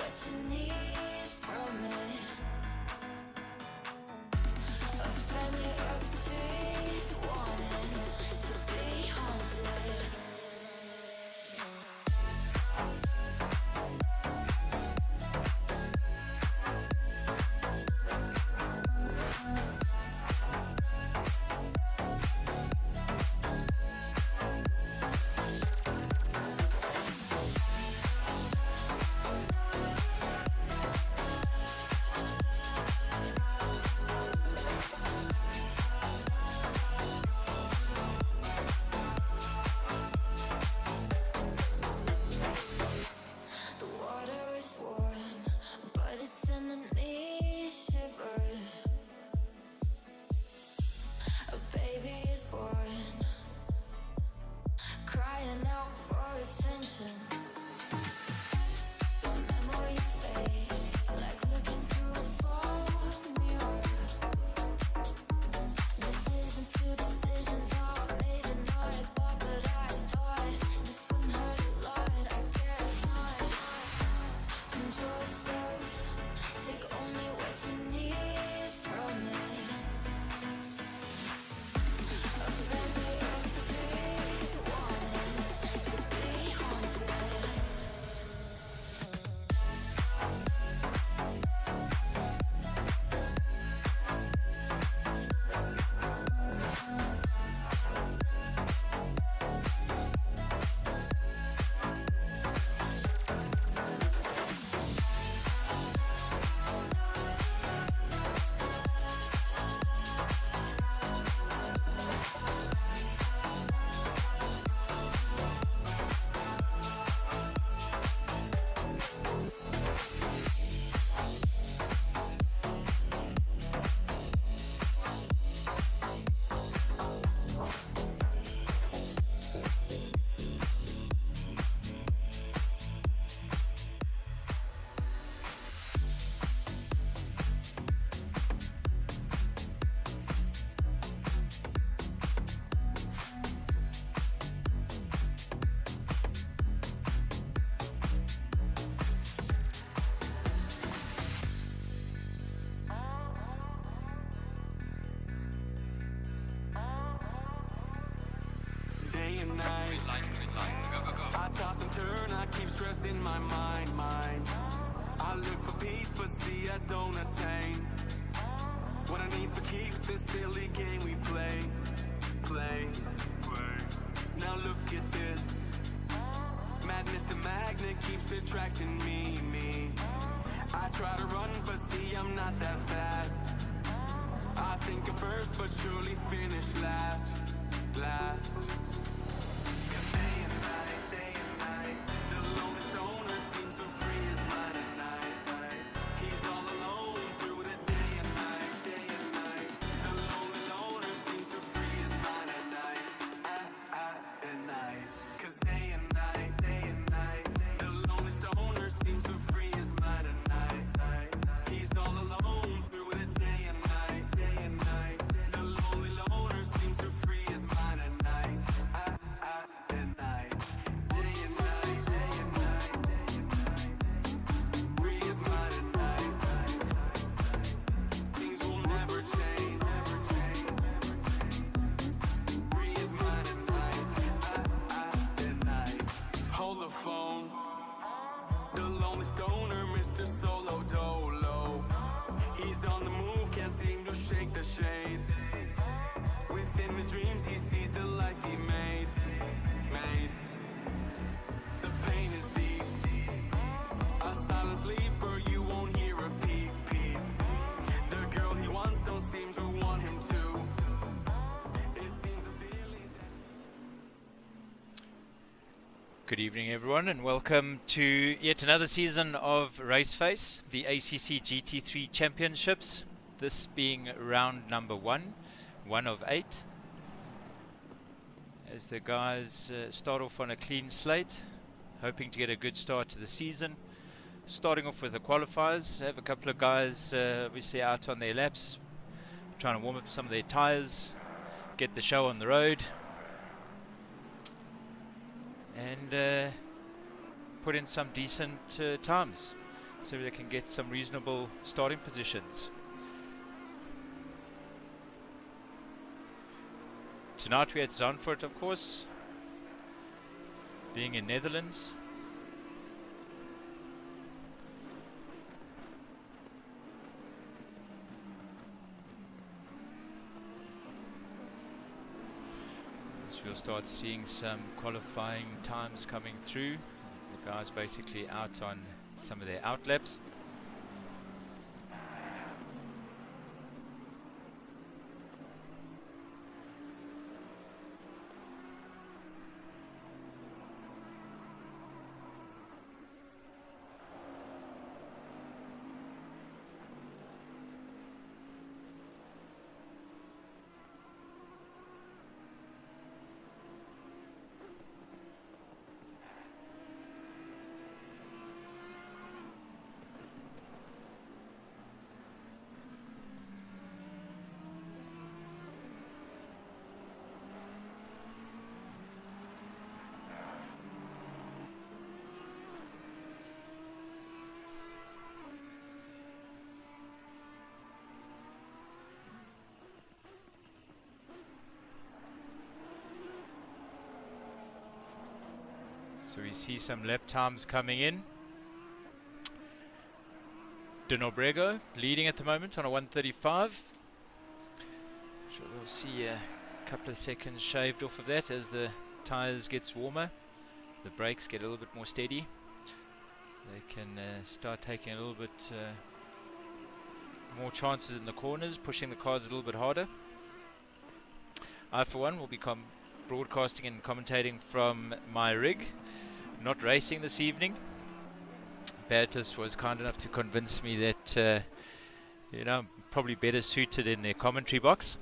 what you need from it. A family of trees wanting to be haunted. Day and night, I toss and turn, I keep stressing my mind. I look for peace, but see I don't attain what I need for keeps this silly game we play. Now look at this, madness, the magnet keeps attracting me. I try to run, but see I'm not that fast. I think I'm first, but surely finish last. Day and night, the lonely stoner seems so free his mind at night. He's all alone through the day and night. The lonely loner seems so free his mind at night. 'Cause day and night, the lonely stoner seems so free his mind at night. He's all alone through the day and night. The lonely loner seems to free his mind at night. Day and night. Free his mind at night. Things will never change. Free his mind at night. Hold the phone. The lonely stoner, Mr. Solo Dolo. He's on the move, can't seem to shake the shade. Within his dreams, he sees the life he made. The pain is deep. A silent sleeper, you won't hear a peep. The girl he wants don't seem to want him to. It seems the feelings that... Good evening, everyone, and welcome to yet another season of Raceface, the ACC GT3 Championships. This being round number one of 8. As the guys start off on a clean slate, hoping to get a good start to the season. Starting off with the qualifiers, have a couple of guys obviously out on their laps, trying to warm up some of their tyres, get the show on the road, and put in some decent times. so they can get some reasonable starting positions. Tonight we're at Zandvoort, of course, being in Netherlands. So we'll start seeing some qualifying times coming through. The guys basically out on some of their outlaps. So we see some lap times coming in. De Nobrego leading at the moment on a 135. Sure, we'll see a couple of seconds shaved off of that as the tires gets warmer. The brakes get a little bit more steady. They can start taking a little bit more chances in the corners, pushing the cars a little bit harder. I, for one, will become broadcasting and commentating from my rig, not racing this evening. Bertus was kind enough to convince me that I'm probably better suited in their commentary box.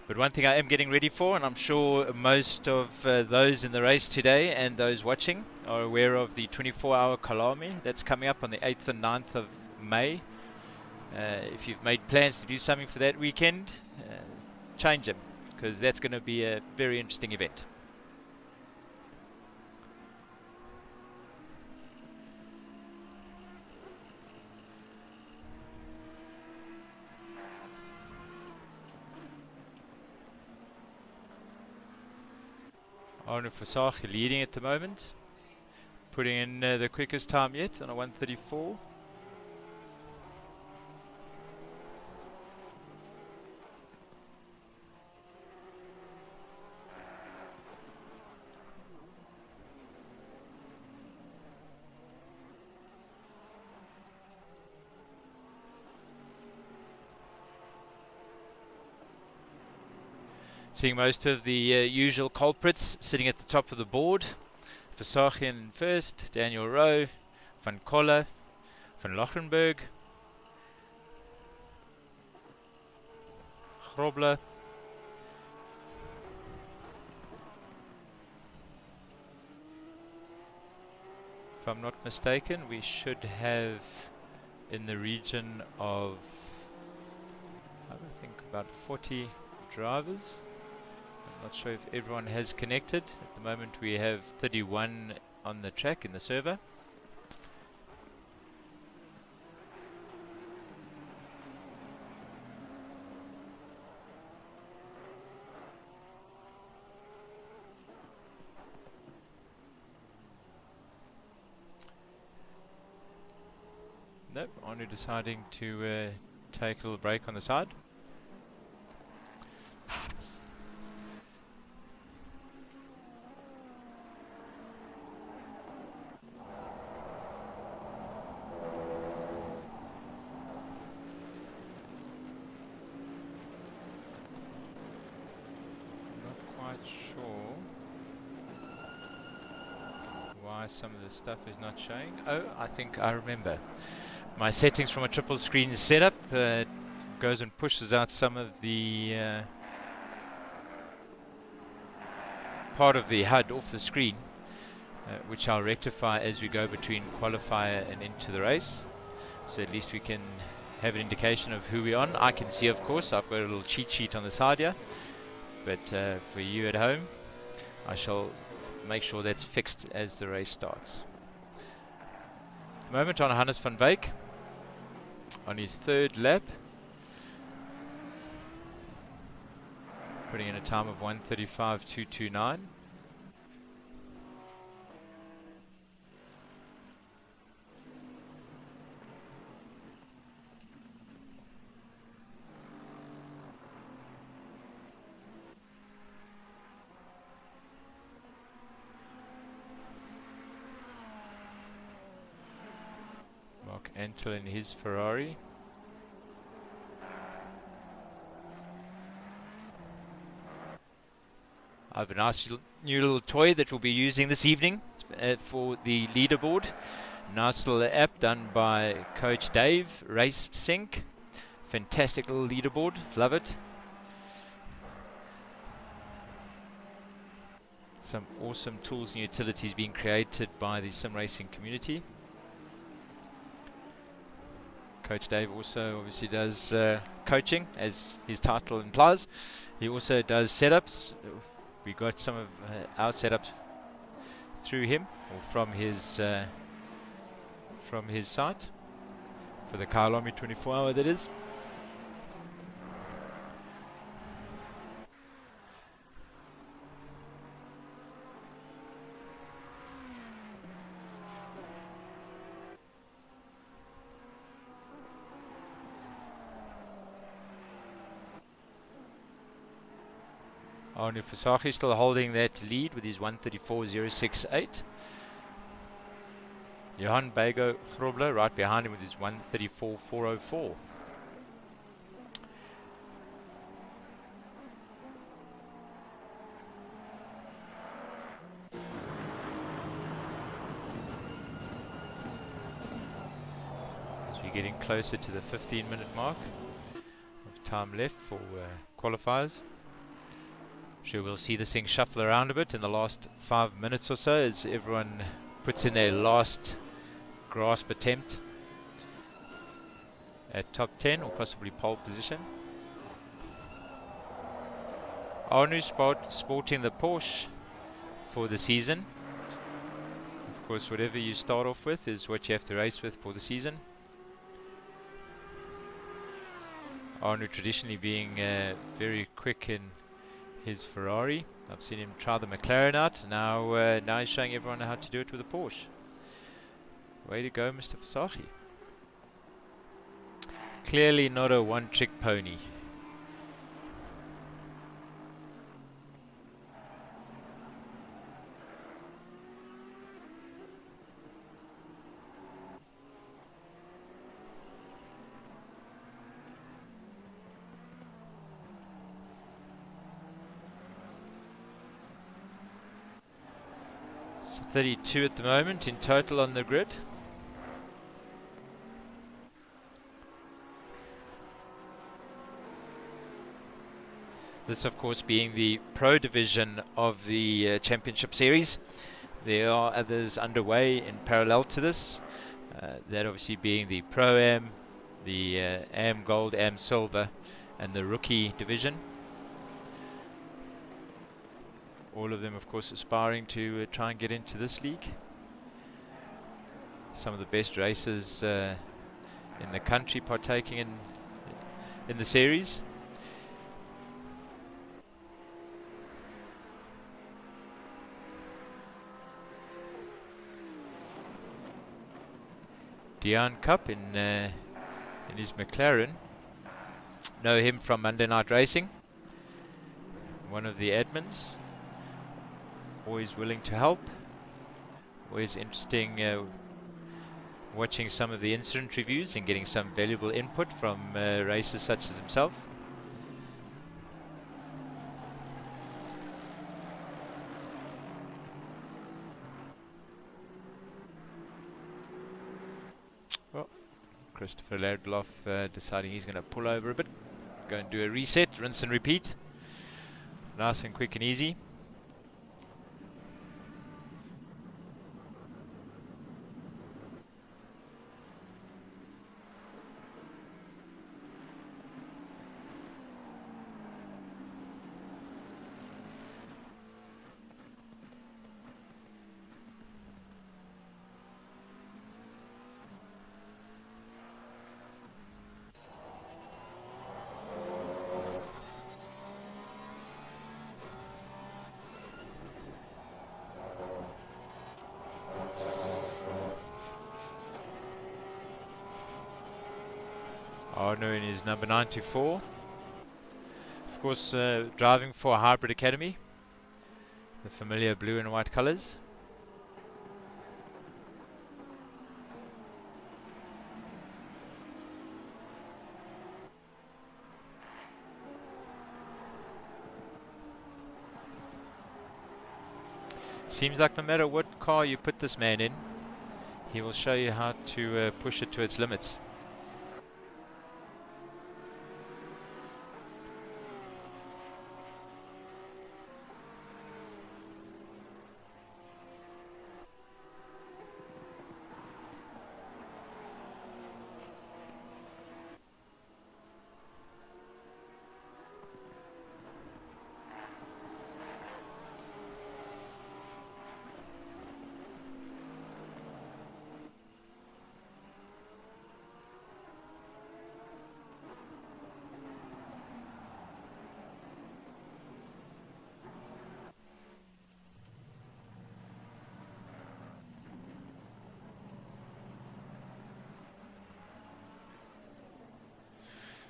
But one thing I am getting ready for, and I'm sure most of those in the race today and those watching are aware of the 24-hour Kalami that's coming up on the 8th and 9th of May. If you've made plans to do something for that weekend, change them, because that's going to be a very interesting event. Arno Versace leading at the moment, putting in the quickest time yet on a 134. Seeing most of the usual culprits sitting at the top of the board. Versace in first, Daniel Rowe, Van Koller, Van Lochenberg, Grobler, if I'm not mistaken, we should have in the region of, I think, about 40 drivers. Not sure if everyone has connected. At the moment we have 31 on the track in the server. Nope, only deciding to take a little break on the side. Some of the stuff is not showing. Oh, I think I remember. My settings from a triple screen setup goes and pushes out some of the part of the HUD off the screen, which I'll rectify as we go between qualifier and into the race. So at least we can have an indication of who we're on. I can see, of course, I've got a little cheat sheet on the side here, but for you at home, I shall make sure that's fixed as the race starts. At the moment on Hannes van Wyk on his third lap, putting in a time of 1:35.229. Mark Antle in his Ferrari. I have a nice new little toy that we'll be using this evening for the leaderboard. Nice little app done by Coach Dave, Race Sync. Fantastic little leaderboard, love it. Some awesome tools and utilities being created by the sim racing community. Coach Dave also obviously does coaching, as his title implies. He also does setups. We got some of our setups through him, or from his site, for the Kylomi 24 hour, that is. Arno Fasaki still holding that lead with his 1:34.068. Johan Bago Grobler right behind him with his 1:34.404. As we're getting closer to the 15-minute mark of time left for qualifiers. Sure, we'll see this thing shuffle around a bit in the last 5 minutes or so as everyone puts in their last grasp attempt at top 10 or possibly pole position. Arnu sporting the Porsche for the season. Of course, whatever you start off with is what you have to race with for the season. Arnu traditionally being very quick in his Ferrari. I've seen him try the McLaren out. Now he's showing everyone how to do it with a Porsche. Way to go, Mr. Fasaki. Clearly not a one-trick pony. So 32 at the moment in total on the grid. This, of course, being the Pro Division of the Championship Series. There are others underway in parallel to this. That obviously being the Pro-Am, the Am Gold, Am Silver, and the Rookie Division. All of them, of course, aspiring to try and get into this league. Some of the best racers in the country partaking in the series. Dion Cup in his McLaren. Know him from Monday Night Racing. One of the admins. Always willing to help. Always interesting watching some of the incident reviews and getting some valuable input from racers such as himself. Well, Christopher Lardloff deciding he's going to pull over a bit. Go and do a reset, rinse and repeat. Nice and quick and easy. partner in his number 94. Of course, driving for Hybrid Academy, the familiar blue and white colors. Seems like no matter what car you put this man in, he will show you how to push it to its limits.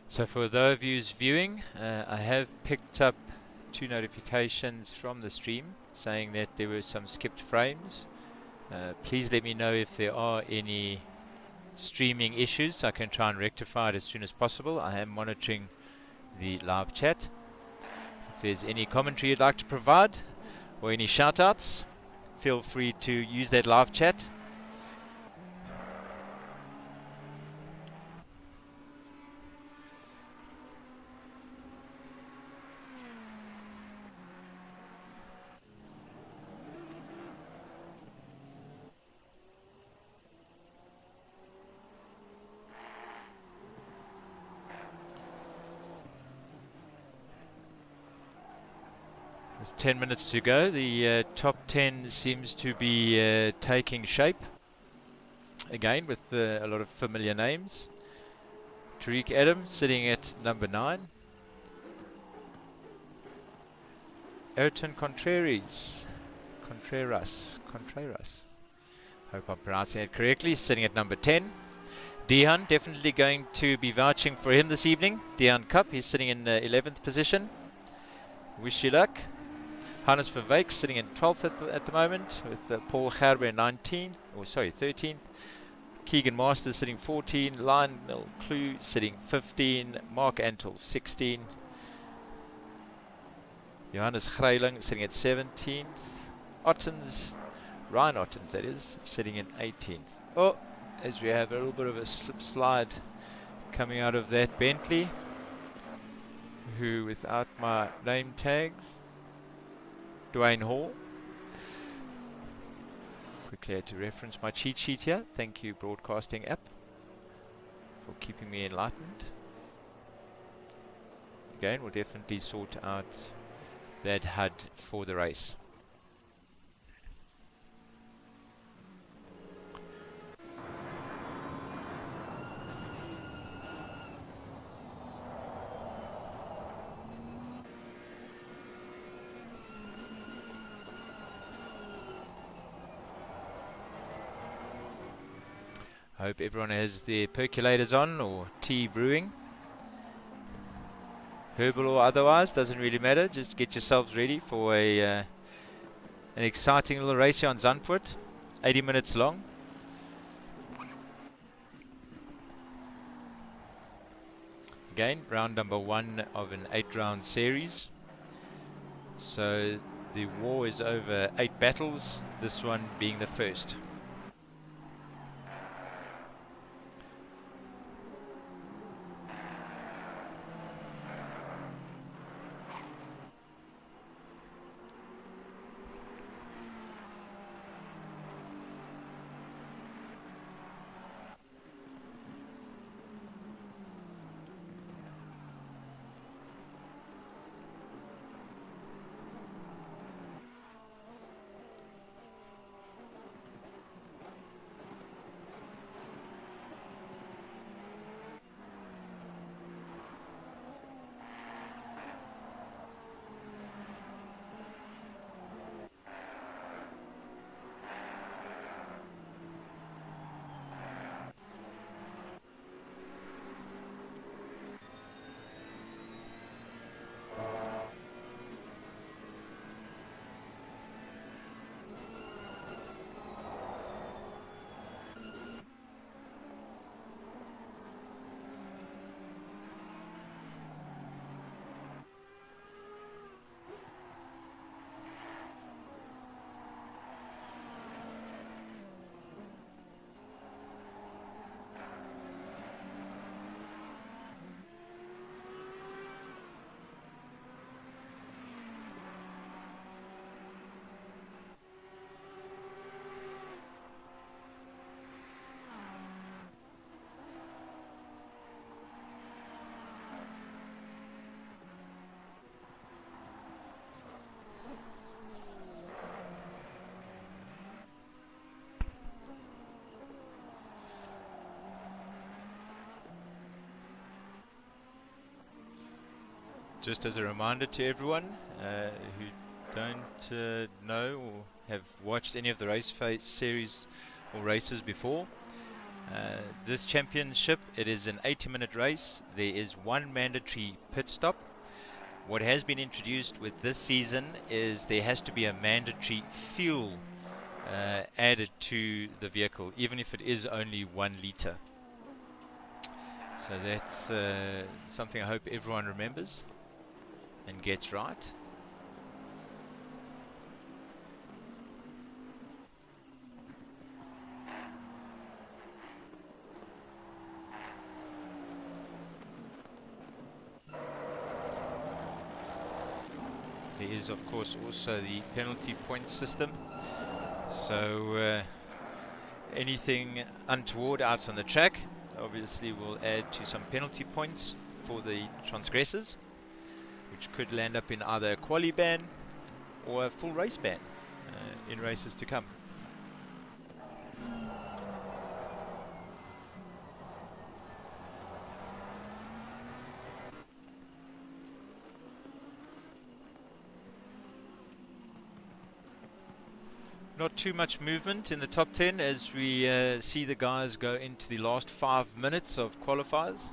So for those of you viewing, I have picked up 2 notifications from the stream saying that there were some skipped frames. Please let me know if there are any streaming issues so I can try and rectify it as soon as possible. I am monitoring the live chat. If there's any commentary you'd like to provide or any shout outs, feel free to use that live chat. With 10 minutes to go, the top 10 seems to be taking shape. Again, with a lot of familiar names. Tariq Adams sitting at number 9. Ayrton Contreras. Hope I'm pronouncing it correctly. Sitting at number 10. Dion, definitely going to be vouching for him this evening. Dion Cup, he's sitting in 11th position. Wish you luck. Hannes Verweyck sitting in 12th at the moment, with Paul Gerber in 13th. Keegan Masters sitting 14. Lionel Clue sitting 15. Mark Antle 16. Johannes Greiling sitting at 17th. Ryan Ottens that is, sitting in 18th. Oh, as we have a little bit of a slip slide coming out of that Bentley, who without my name tags, Dwayne Hall. Quickly had to reference my cheat sheet here. Thank you, broadcasting app, for keeping me enlightened. Again, we'll definitely sort out that HUD for the race. I hope everyone has their percolators on or tea brewing. Herbal or otherwise, doesn't really matter. Just get yourselves ready for an exciting little race here on Zandvoort. 80 minutes long. Again, round number 1 of an 8-round series. So the war is over 8 battles, this one being the first. Just as a reminder to everyone who don't know or have watched any of the Raceface series or races before, this championship, it is an 80-minute race. There is one mandatory pit stop. What has been introduced with this season is there has to be a mandatory fuel added to the vehicle, even if it is only 1 litre. So that's something I hope everyone remembers and gets right. There is, of course, also the penalty point system. So anything untoward out on the track obviously will add to some penalty points for the transgressors, which could land up in either a quali ban or a full race ban in races to come. Not too much movement in the top 10 as we see the guys go into the last 5 minutes of qualifiers.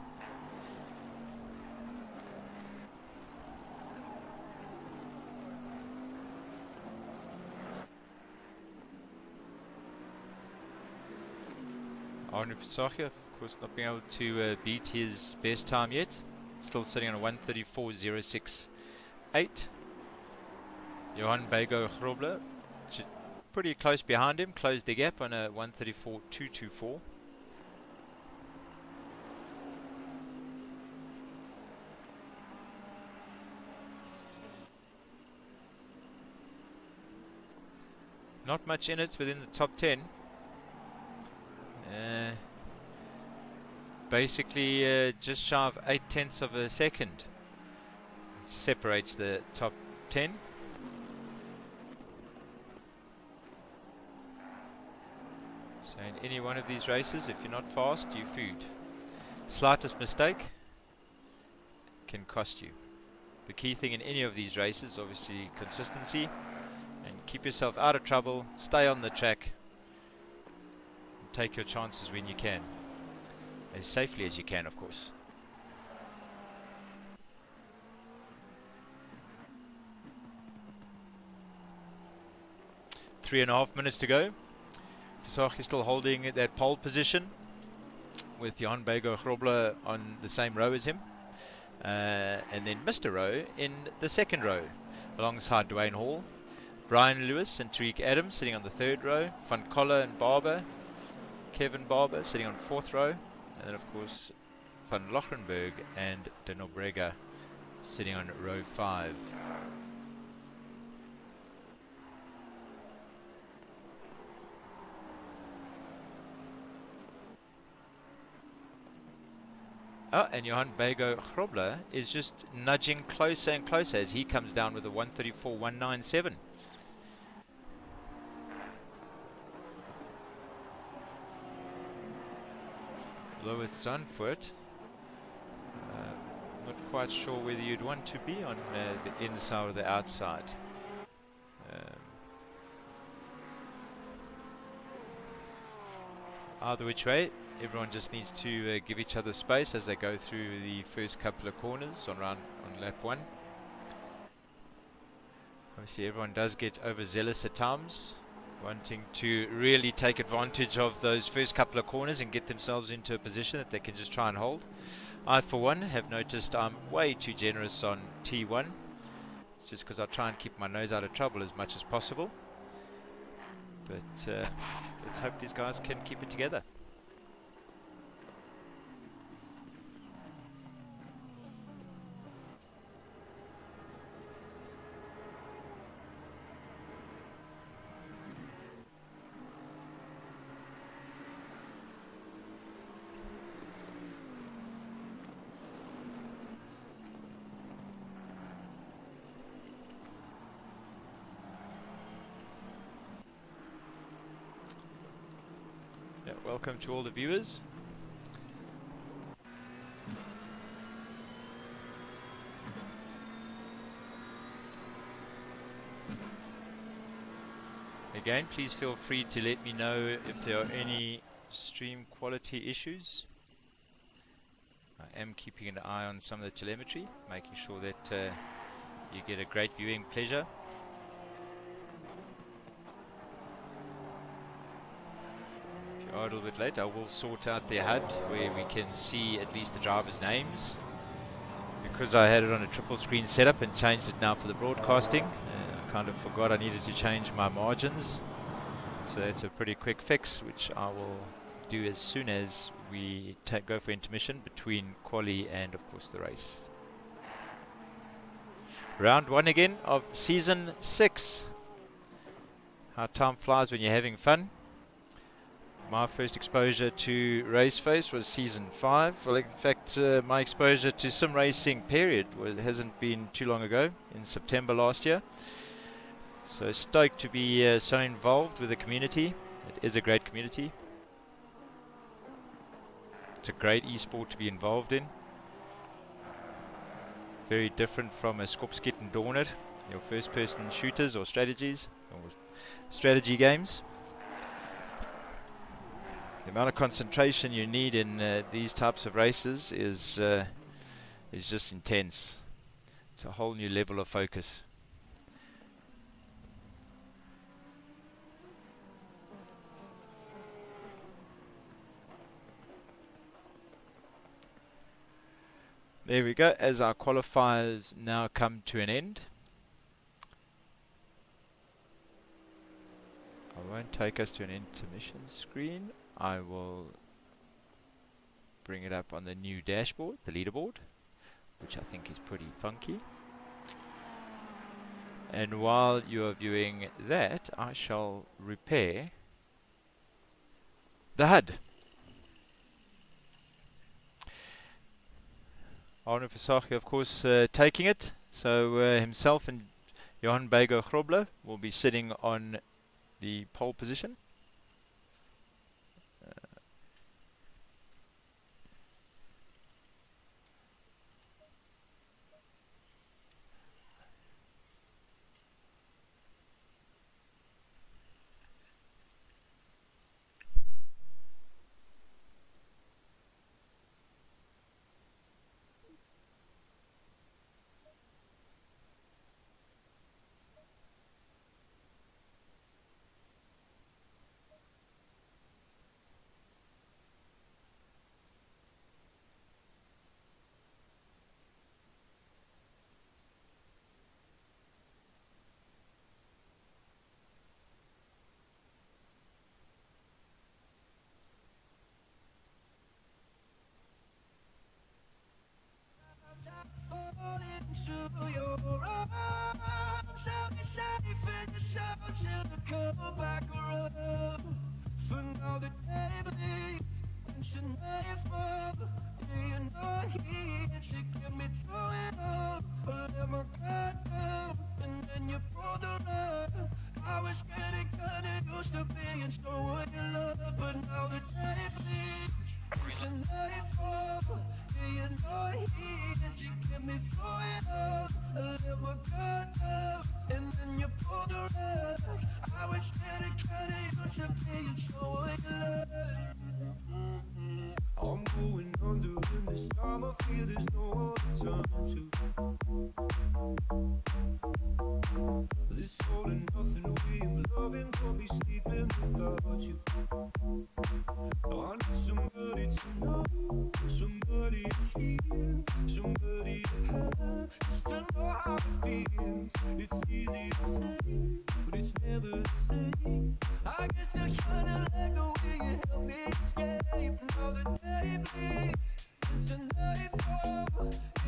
Arne Versace, of course, not being able to beat his best time yet. Still sitting on a 1:34.068. Johan Bego Grobler, pretty close behind him, closed the gap on a 1:34.224. Not much in it within the top 10. Basically just shy of 0.8 of a second separates the top 10. So in any one of these races, if you're not fast, you're food. Slightest mistake can cost you. The key thing in any of these races, obviously, consistency, and keep yourself out of trouble, stay on the track, and take your chances when you can, as safely as you can, of course. Three and a half minutes to go. Versace still holding that pole position with Johan Bego Grobler on the same row as him. And then Mr. Rowe in the second row alongside Dwayne Hall. Brian Lewis and Tariq Adams sitting on the third row. Van Coller and Barber, Kevin Barber sitting on fourth row. And then, of course, Van Lochrenberg and De Nobrega sitting on row 5. Oh, and Johan Bego Grobler is just nudging closer and closer as he comes down with a 1:34.197. Although with Zandvoort, not quite sure whether you'd want to be on the inside or the outside. Either which way, everyone just needs to give each other space as they go through the first couple of corners on lap 1. Obviously everyone does get overzealous at times, wanting to really take advantage of those first couple of corners and get themselves into a position that they can just try and hold. I, for one, have noticed I'm way too generous on T1. It's just because I try and keep my nose out of trouble as much as possible. But let's hope these guys can keep it together. Welcome to all the viewers. Again, please feel free to let me know if there are any stream quality issues. I am keeping an eye on some of the telemetry, making sure that you get a great viewing pleasure. If you are a little bit late, I will sort out the HUD where we can see at least the drivers' names. Because I had it on a triple screen setup and changed it now for the broadcasting, I kind of forgot I needed to change my margins. So that's a pretty quick fix, which I will do as soon as we go for intermission between quali and of course the race. Round 1 again of season 6. How time flies when you're having fun. My first exposure to Raceface was season 5. Well, in fact, my exposure to sim racing period hasn't been too long ago, in September last year. So stoked to be so involved with the community. It is a great community. It's a great esport to be involved in. Very different from a Skopskit and Dornet, your first person shooters or strategies or strategy games. The amount of concentration you need in these types of races is just intense. It's a whole new level of focus. There we go, as our qualifiers now come to an end. I won't take us to an intermission screen. I will bring it up on the new dashboard, the leaderboard, which I think is pretty funky. And while you are viewing that, I shall repair the HUD. Arno Versace, of course, taking it. So himself and Johan Bego Grobler will be sitting on the pole position. Into your arms, I'll be safe in the sun till the come back around. For now the day bleeds into nightfall. You're not here to get me through it all. I let my guard down and then you pulled the rug. I was getting kinda used to being so in love, but now the day bleeds into nightfall. You're not here to get me through it all. I let my guard down and then you pulled the rug. I was getting kinda used to being so in love. I'm going under in this time. I feel there's no other turn to. This all and nothing way of loving got me sleeping without you. I need somebody to know, somebody to hear, somebody to have, just to know how it feels. It's easy to say, but it's never the same. I guess I kinda like the way you help me escape. Now the day bleeds into nightfall.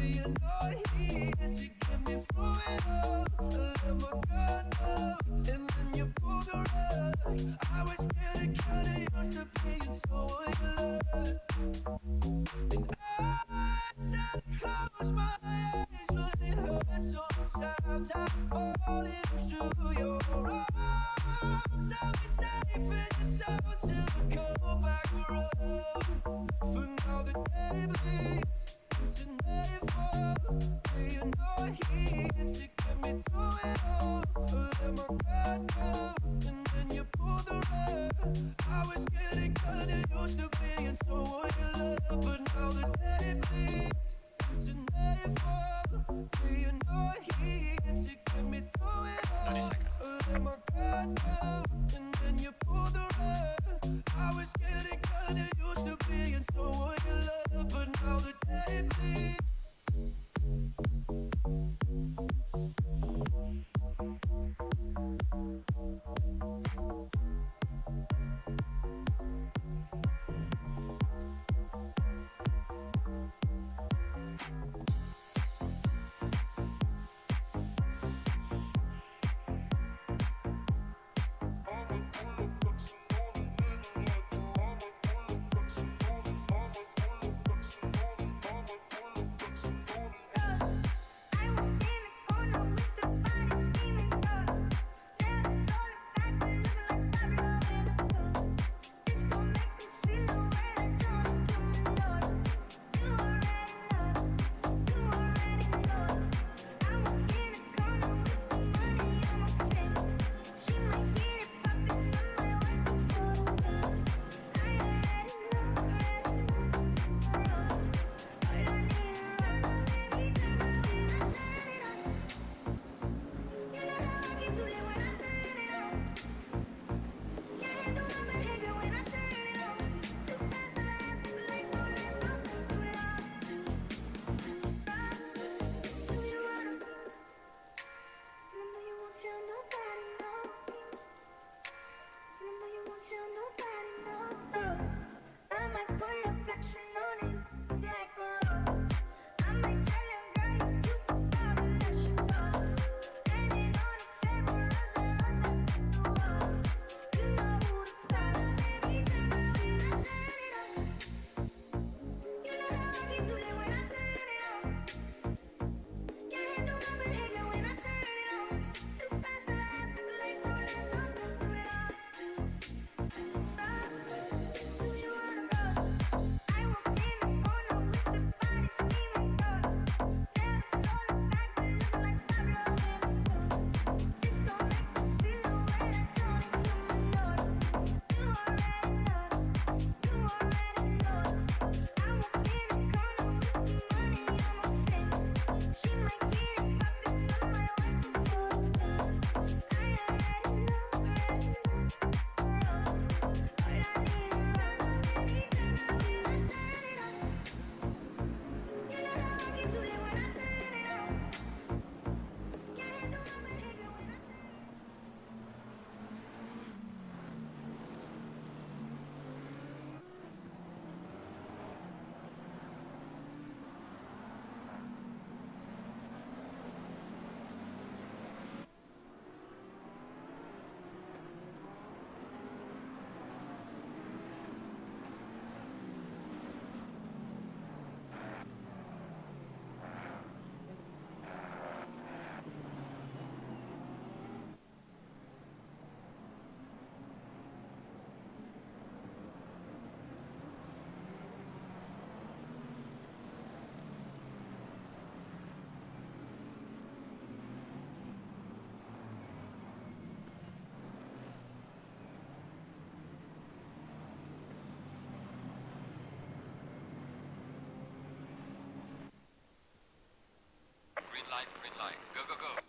You're not here to get me through it all. I let my guard down and then you pulled the rug. I was getting kinda used to being so in love. And I try to close my eyes, but it hurts sometimes. I fall into your arms. I'll be safe in the sun till the come back around. For now the day bleeds Green light. Go, go, go.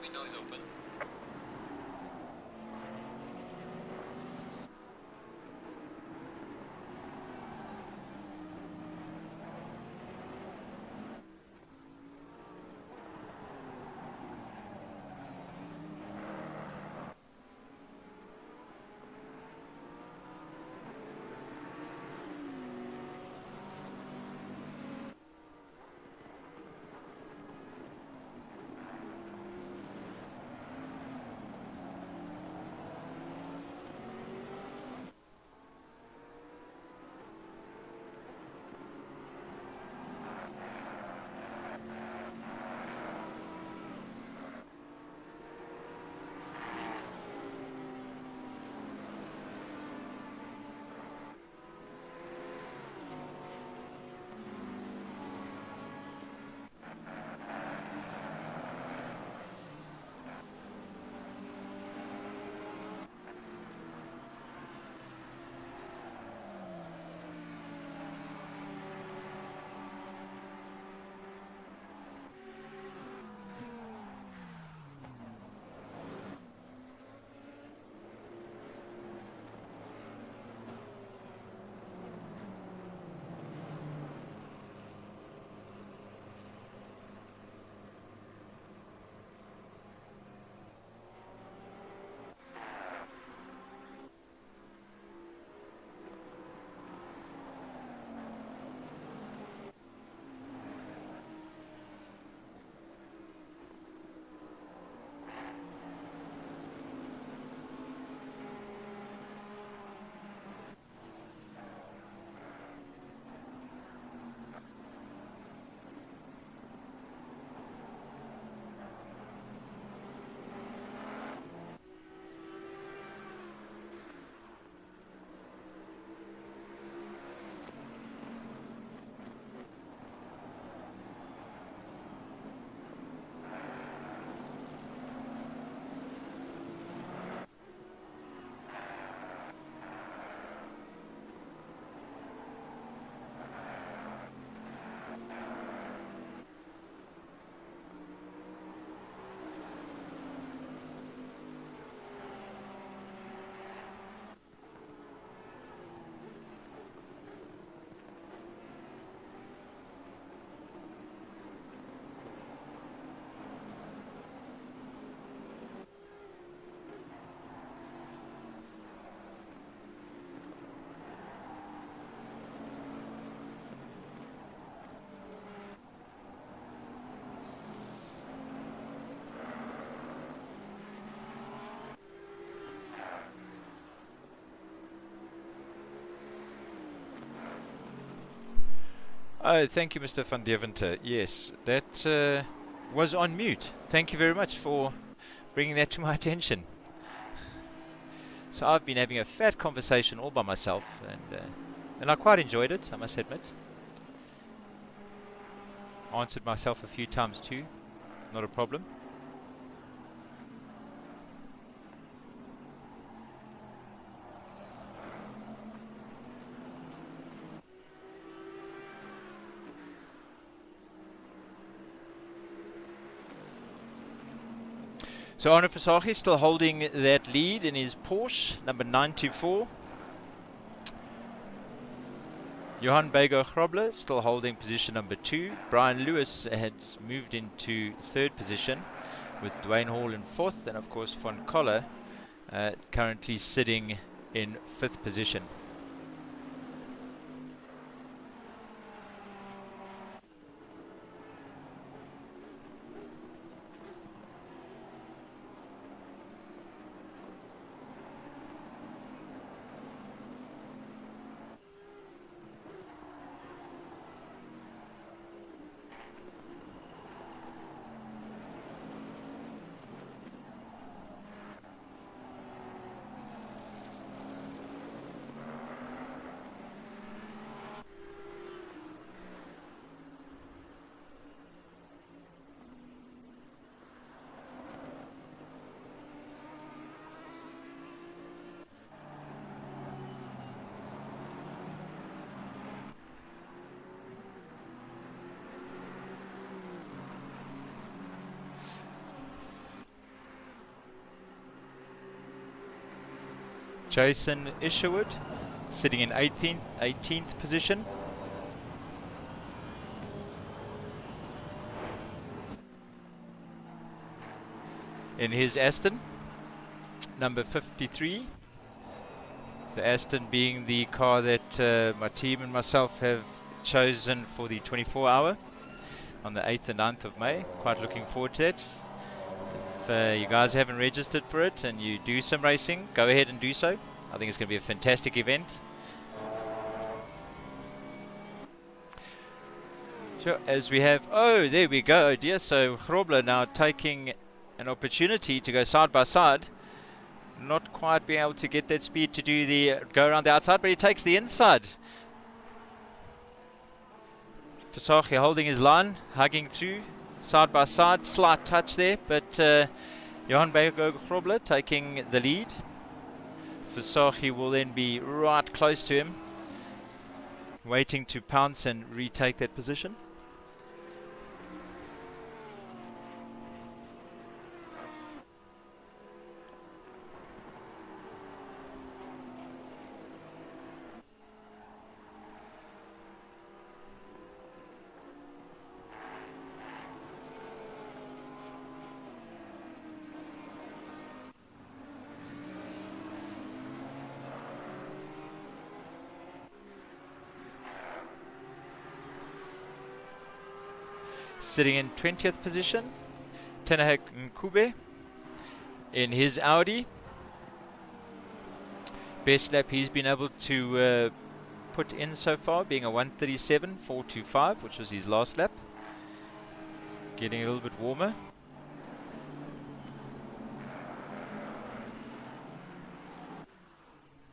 me know it's open. Oh, thank you, Mr. Van Deventer. Yes, that was on mute. Thank you very much for bringing that to my attention. So I've been having a fat conversation all by myself, and I quite enjoyed it, I must admit. Answered myself a few times too, not a problem. So Arno Versace still holding that lead in his Porsche, number 924. Johan Bego Grobler still holding position number 2. Brian Lewis has moved into 3rd position with Dwayne Hall in 4th, and of course Von Koller currently sitting in 5th position. Jason Isherwood sitting in 18th position. In his Aston, number 53. The Aston being the car that my team and myself have chosen for the 24-hour on the 8th and 9th of May. Quite looking forward to it. If you guys haven't registered for it and you do some racing, go ahead and do so. I think it's going to be a fantastic event. So as we have, oh, there we go, oh dear. So Grobler now taking an opportunity to go side by side. Not quite being able to get that speed to do the go around the outside, but he takes the inside. Versace holding his line, hugging through, side by side, slight touch there, but Johan Grobler taking the lead. Versace will then be right close to him, waiting to pounce and retake that position. Sitting in 20th position, Tenehek Nkube in his Audi. Best lap he's been able to put in so far being a 1:37.425, which was his last lap. Getting a little bit warmer.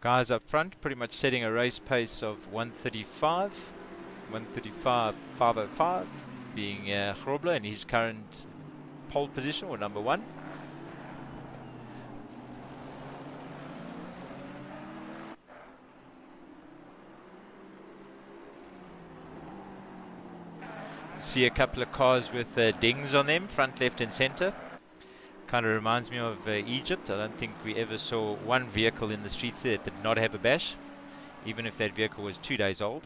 Guys up front pretty much setting a race pace of 1:35.505, being Grobler in his current pole position, or number 1. See a couple of cars with dings on them, front, left and center. Kind of reminds me of Egypt. I don't think we ever saw one vehicle in the streets there that did not have a bash, even if that vehicle was 2 days old.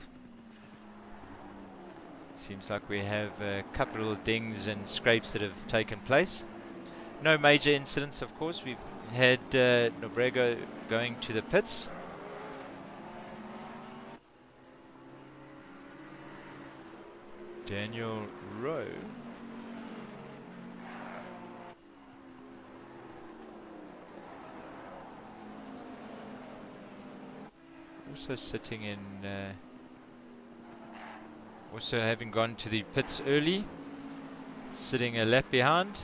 Seems like we have a couple of little dings and scrapes that have taken place. No major incidents, of course. We've had Nobrego going to the pits. Daniel Rowe. Also sitting in... also having gone to the pits early, sitting a lap behind.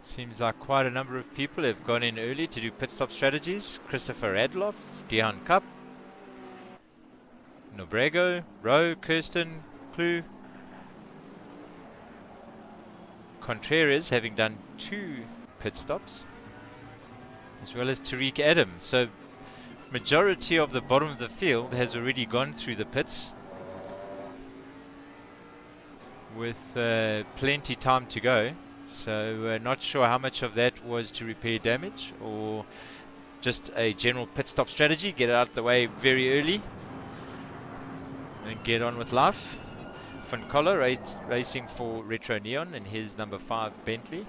Seems like quite a number of people have gone in early to do pit stop strategies. Christopher Adloff, Dion Cup, Nobrego, Rowe, Kirsten, Clue. Contreras having done 2 pit stops, as well as Tariq Adam. So majority of the bottom of the field has already gone through the pits with plenty time to go. So not sure how much of that was to repair damage or just a general pit stop strategy. Get it out of the way very early and get on with life. Van Coller racing for Retro Neon in his number 5 Bentley.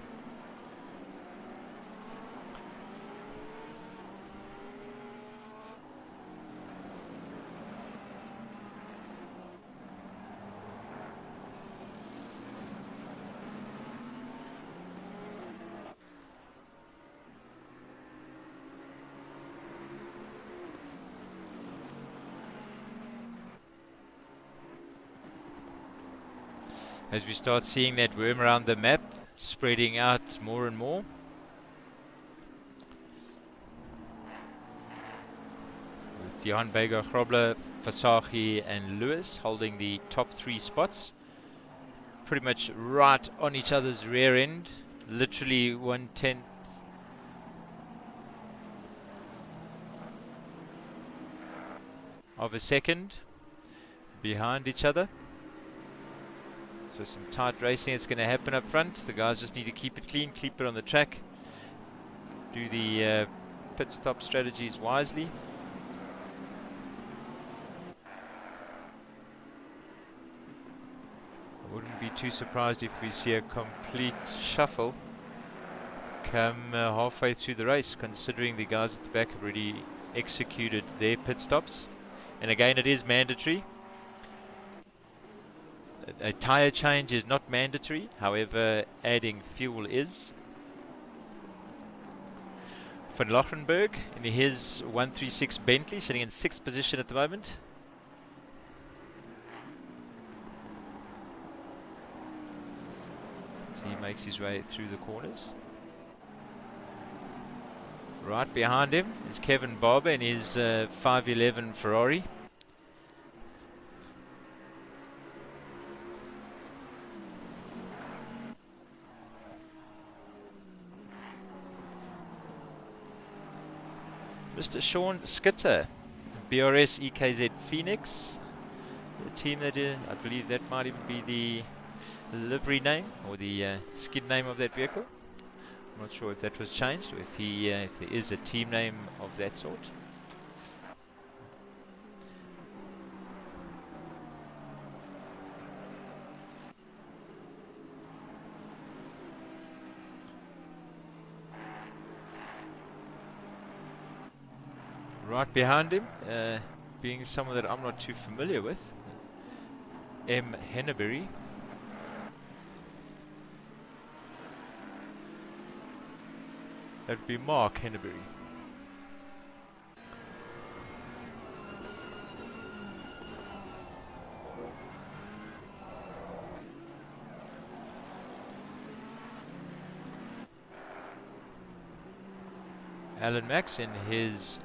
As we start seeing that worm around the map spreading out more and more. With Johan Bego, Grobler, Versace and Lewis holding the top 3 spots. Pretty much right on each other's rear end. Literally 1/10 of a second behind each other. So some tight racing that's going to happen up front. The guys just need to keep it clean, keep it on the track, do the pit stop strategies wisely. I wouldn't be too surprised if we see a complete shuffle come halfway through the race, considering the guys at the back have already executed their pit stops. And again, it is mandatory. A tyre change is not mandatory, however adding fuel is. Van Lochenberg in his 136 Bentley, sitting in 6th position at the moment. So he makes his way through the corners. Right behind him is Kevin Barber in his 511 Ferrari. Mr. Sean Skitter, BRS EKZ Phoenix, the team that I believe that might even be the livery name or the skid name of that vehicle. I'm not sure if that was changed or if there is a team name of that sort. Right behind him, being someone that I'm not too familiar with, M. Henneberry. That would be Mark Henneberry. Alan Max in his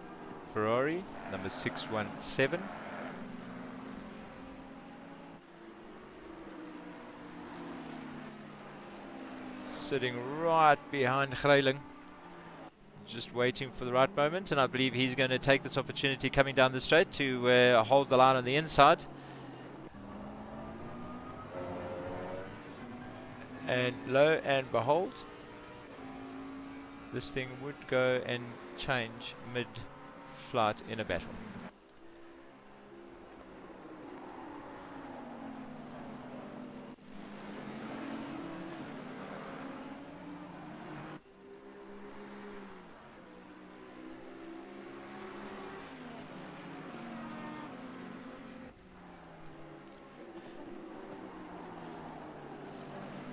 Ferrari, number 617. Sitting right behind Greiling, just waiting for the right moment, and I believe he's going to take this opportunity coming down the straight to hold the line on the inside. And lo and behold, this thing would go and change mid-flight in a battle.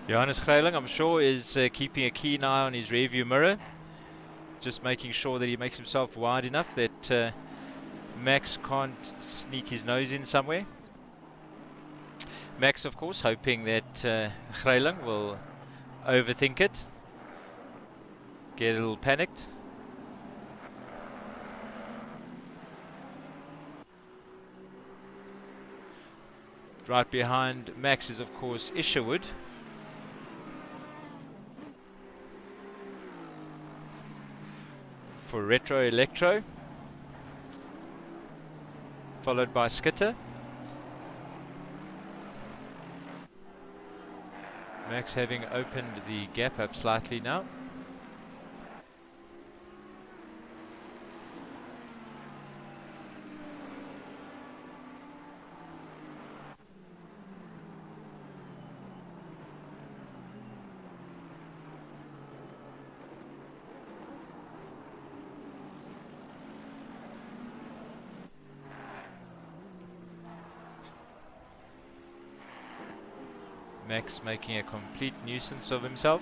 Johannes Greiling, I'm sure, is keeping a keen eye on his rearview mirror, just making sure that he makes himself wide enough that Max can't sneak his nose in somewhere. Max, of course, hoping that Greiling will overthink it, get a little panicked. Right behind Max is, of course, Isherwood. For Retro Electro, followed by Skitter. Max having opened the gap up slightly now. Max making a complete nuisance of himself,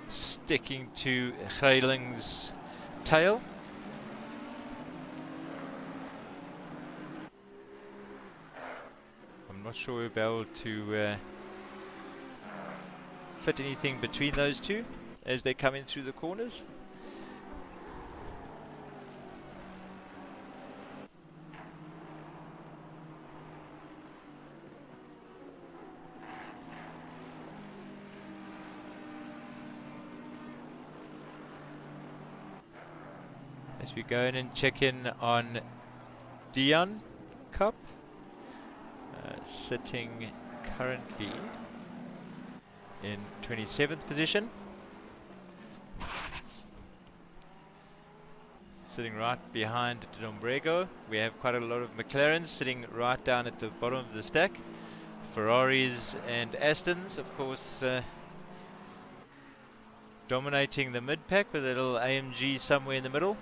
sticking to Greiling's tail. I'm not sure we'll be able to fit anything between those two as they come in through the corners. As we go in and check in on Dion Cup, sitting currently in 27th position. Sitting right behind Dombrego. We have quite a lot of McLarens sitting right down at the bottom of the stack. Ferraris and Astons, of course, dominating the mid-pack with a little AMG somewhere in the middle.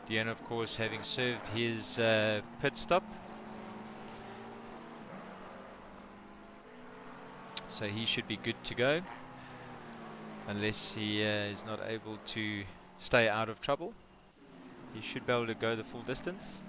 Deanne, of course, having served his pit stop. So he should be good to go, unless he is not able to stay out of trouble. He should be able to go the full distance.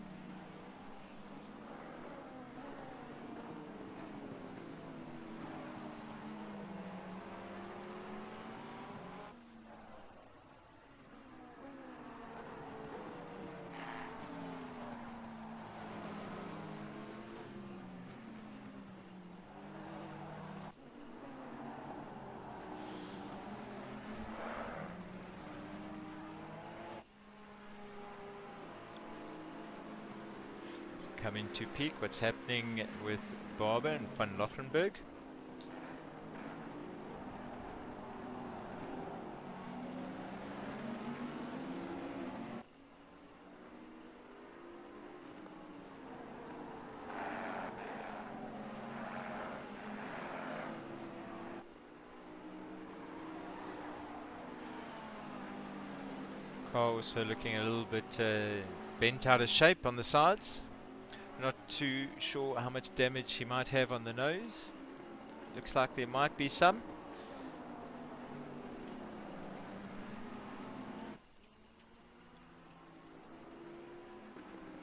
Coming to peak, what's happening with Barber and Van Lochenberg. Car also looking a little bit bent out of shape on the sides. Not too sure how much damage he might have on the nose. Looks like there might be some.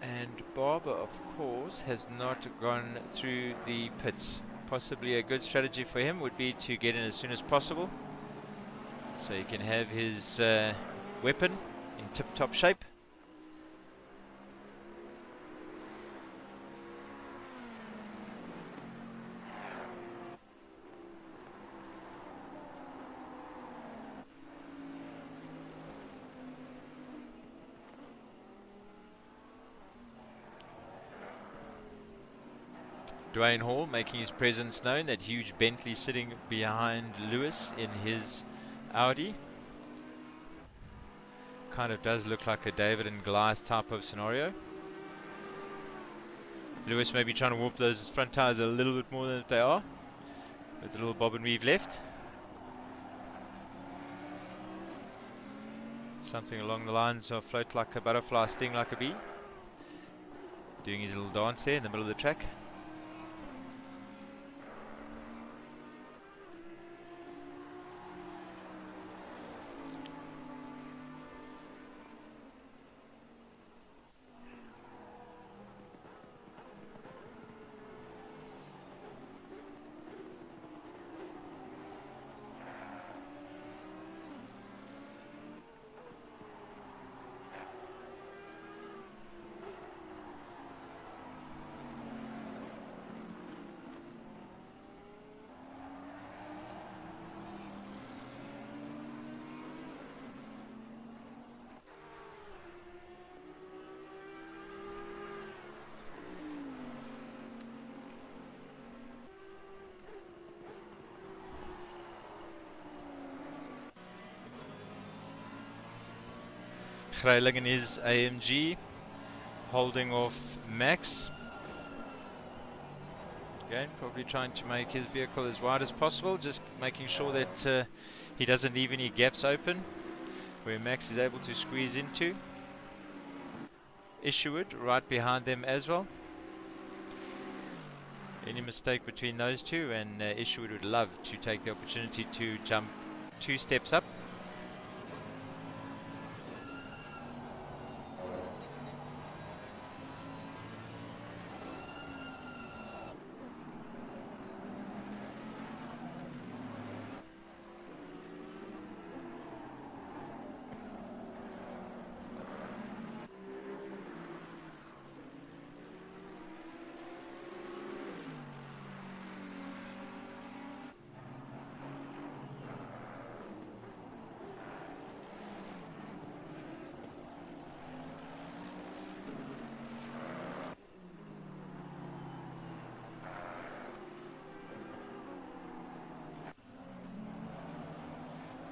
And Barber, of course, has not gone through the pits. Possibly a good strategy for him would be to get in as soon as possible, so he can have his weapon in tip-top shape. Dwayne Hall making his presence known, that huge Bentley sitting behind Lewis in his Audi. Kind of does look like a David and Goliath type of scenario. Lewis may be trying to warp those front tires a little bit more than they are, with a little bob and weave left. Something along the lines of float like a butterfly, sting like a bee. Doing his little dance there in the middle of the track. Greiling in his AMG, holding off Max. Again, probably trying to make his vehicle as wide as possible, just making sure that he doesn't leave any gaps open where Max is able to squeeze into. Isherwood right behind them as well. Any mistake between those two, and Isherwood would love to take the opportunity to jump 2 steps up.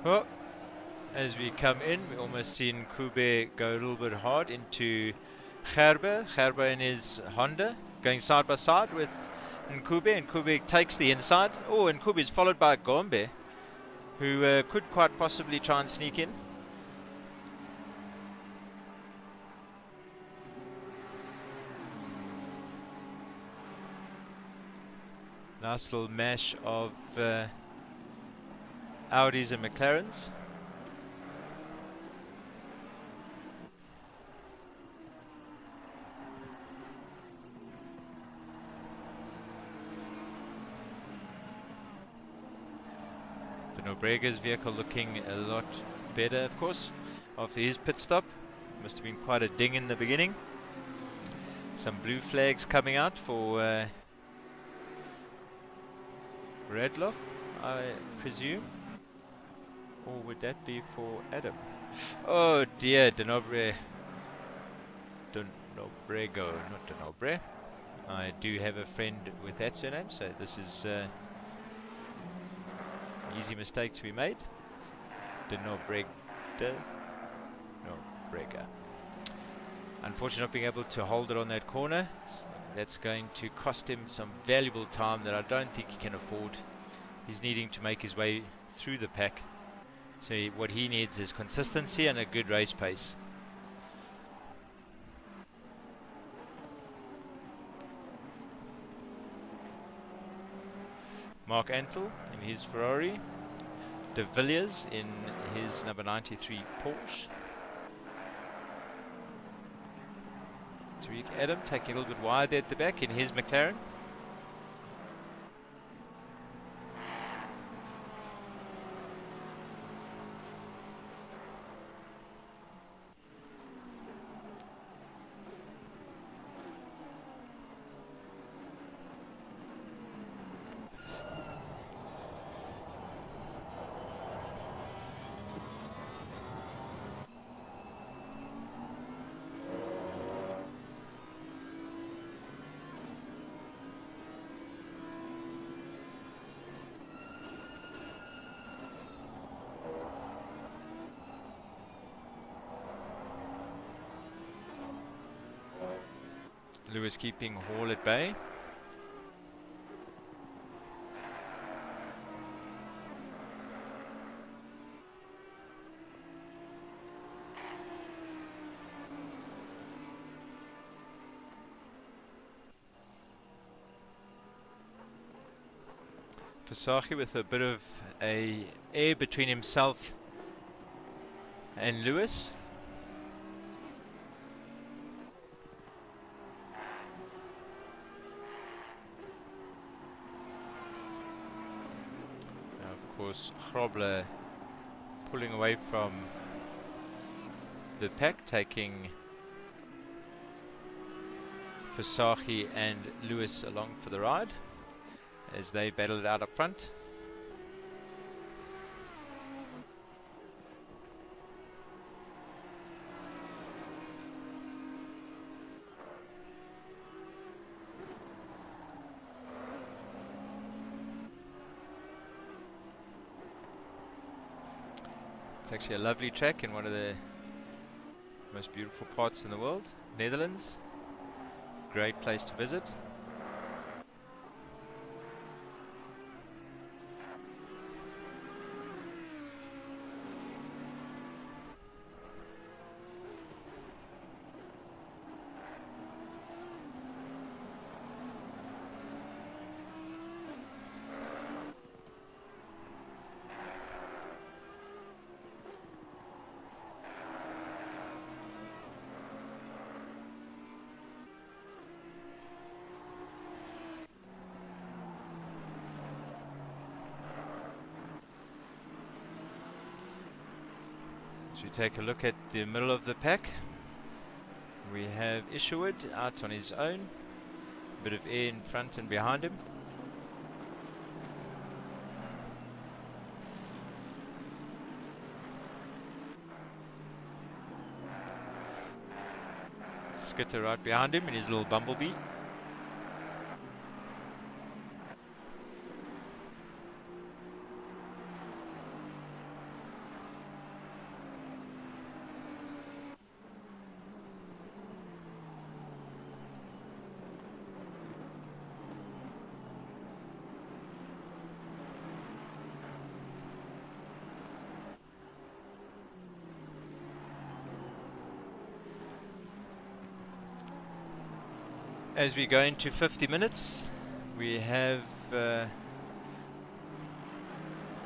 Well, as we come in, we almost seen Kube go a little bit hard into Gerber. Gerber in his Honda going side by side with Nkube, and Nkube takes the inside. Oh, and Nkube is followed by Gombe, who could quite possibly try and sneak in. Nice little mash of Audis and McLarens. The Nobrega's vehicle looking a lot better, of course, after his pit stop. Must have been quite a ding in the beginning. Some blue flags coming out for Radloff, I presume. Or would that be for Adam? Oh dear, Denobrego, not Denobre. I do have a friend with that surname, so this is easy mistake to be made. Denobrega. Unfortunately, not being able to hold it on that corner. That's going to cost him some valuable time that I don't think he can afford. He's needing to make his way through the pack. So what he needs is consistency and a good race pace. Mark Antle in his Ferrari. De Villiers in his number 93 Porsche. Tariq Adam taking a little bit wide at the back in his McLaren. Lewis keeping Hall at bay. Versace with a bit of a air between himself and Lewis. Grobler pulling away from the pack, taking Versace and Lewis along for the ride as they battle it out up front. It's actually a lovely track in one of the most beautiful parts in the world, Netherlands. Great place to visit. So we take a look at the middle of the pack. We have Isherwood out on his own. A bit of air in front and behind him. Skitter right behind him in his little bumblebee. As we go into 50 minutes, we have an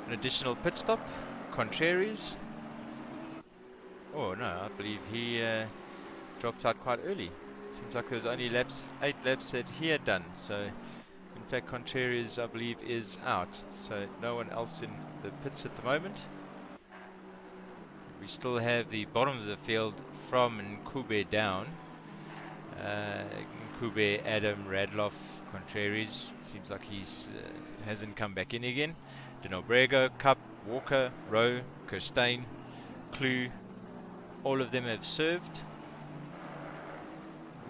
additional pit stop, Contreras. Oh no, I believe he dropped out quite early. Seems like there was only 8 laps that he had done. So in fact Contreras, I believe, is out. So no one else in the pits at the moment. We still have the bottom of the field from Nkube down. Nkube, Adam, Radloff, Contreras. Seems like he's hasn't come back in again. De Nobrega, Cup, Walker, Rowe, Kirstein, Clue. All of them have served.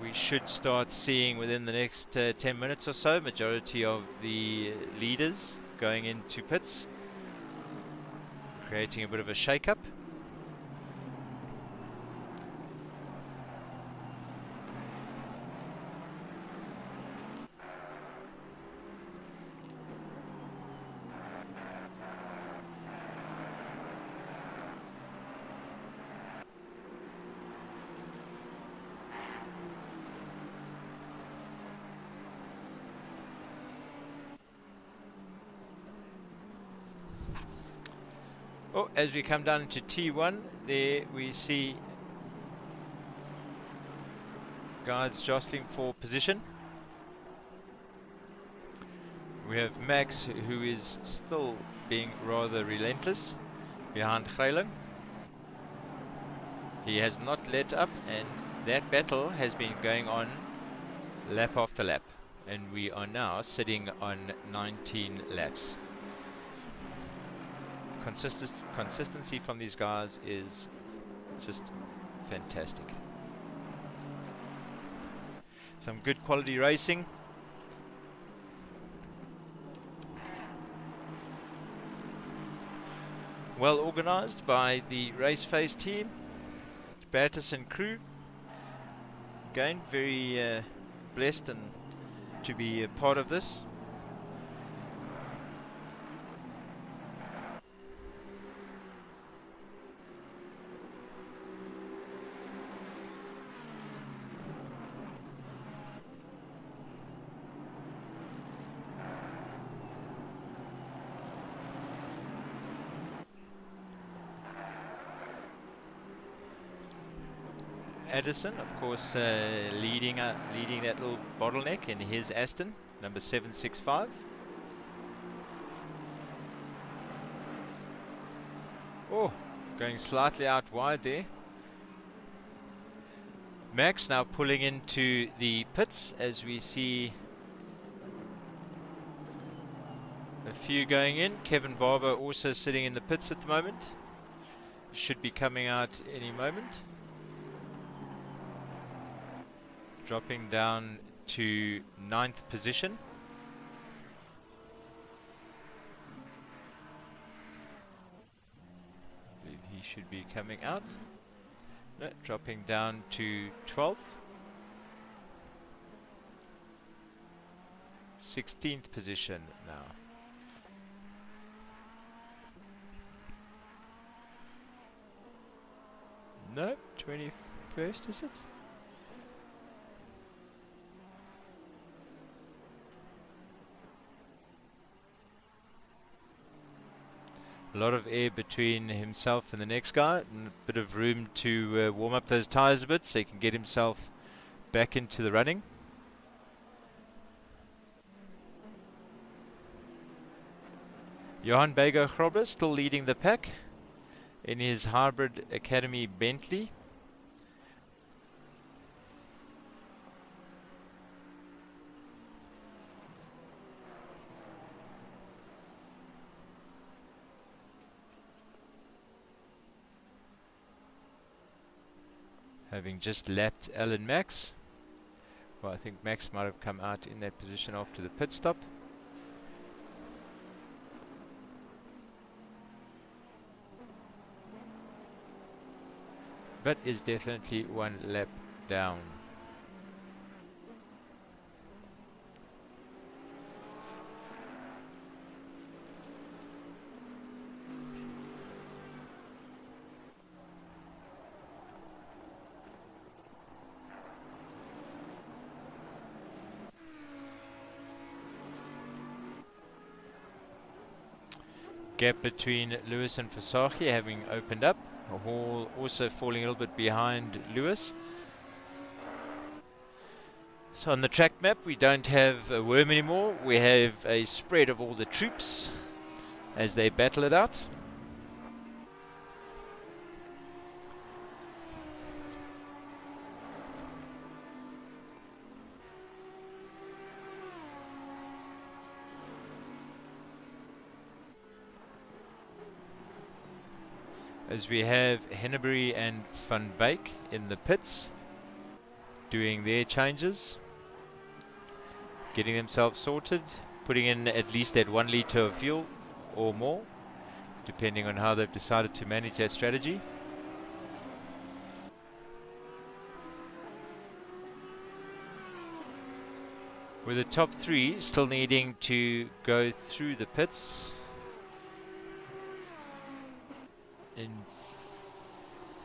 We should start seeing within the next 10 minutes or so majority of the leaders going into pits, creating a bit of a shake-up. Oh, as we come down into T1, there we see guys jostling for position. We have Max, who is still being rather relentless behind Greyling. He has not let up, and that battle has been going on lap after lap, and we are now sitting on 19 laps. Consistency from these guys is just fantastic. Some good quality racing. Well organized by the Raceface team, Patterson crew. Again, very blessed and to be a part of this. Addison, of course, leading that little bottleneck in his Aston, number 765. Oh, going slightly out wide there. Max now pulling into the pits as we see a few going in. Kevin Barber also sitting in the pits at the moment. Should be coming out any moment. Dropping down to 9th position. I believe he should be coming out. No, dropping down to 12th. 16th position now. No, 21st is it? A lot of air between himself and the next guy, and a bit of room to warm up those tyres a bit so he can get himself back into the running. Johan Bego-Grobler still leading the pack in his Hybrid Academy Bentley. Having just lapped Alan Max. Well, I think Max might have come out in that position after the pit stop. But is definitely one lap down. gap between Lewis and Versace having opened up. Hall also falling a little bit behind Lewis. So on the track map we don't have a worm anymore, we have a spread of all the troops as they battle it out. As we have Henneberry and Van Beek in the pits doing their changes, getting themselves sorted, putting in at least that 1 litre of fuel or more, depending on how they've decided to manage that strategy. With the top 3 still needing to go through the pits. In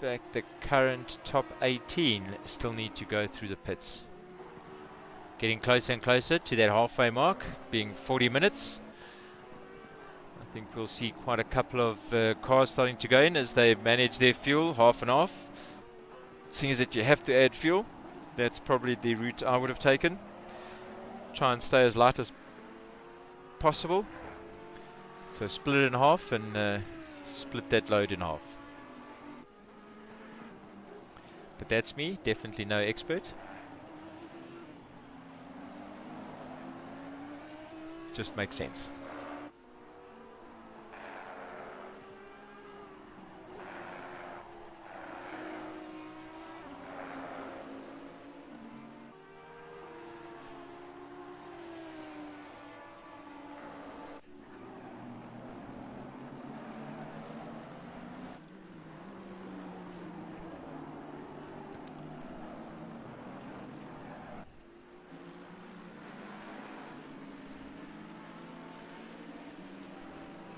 fact, the current top 18 still need to go through the pits. Getting closer and closer to that halfway mark, being 40 minutes. I think we'll see quite a couple of cars starting to go in as they manage their fuel half and half. Seeing as that you have to add fuel, that's probably the route I would have taken. Try and stay as light as possible. So split it in half and split that load in half. But that's me, definitely no expert. Just makes sense.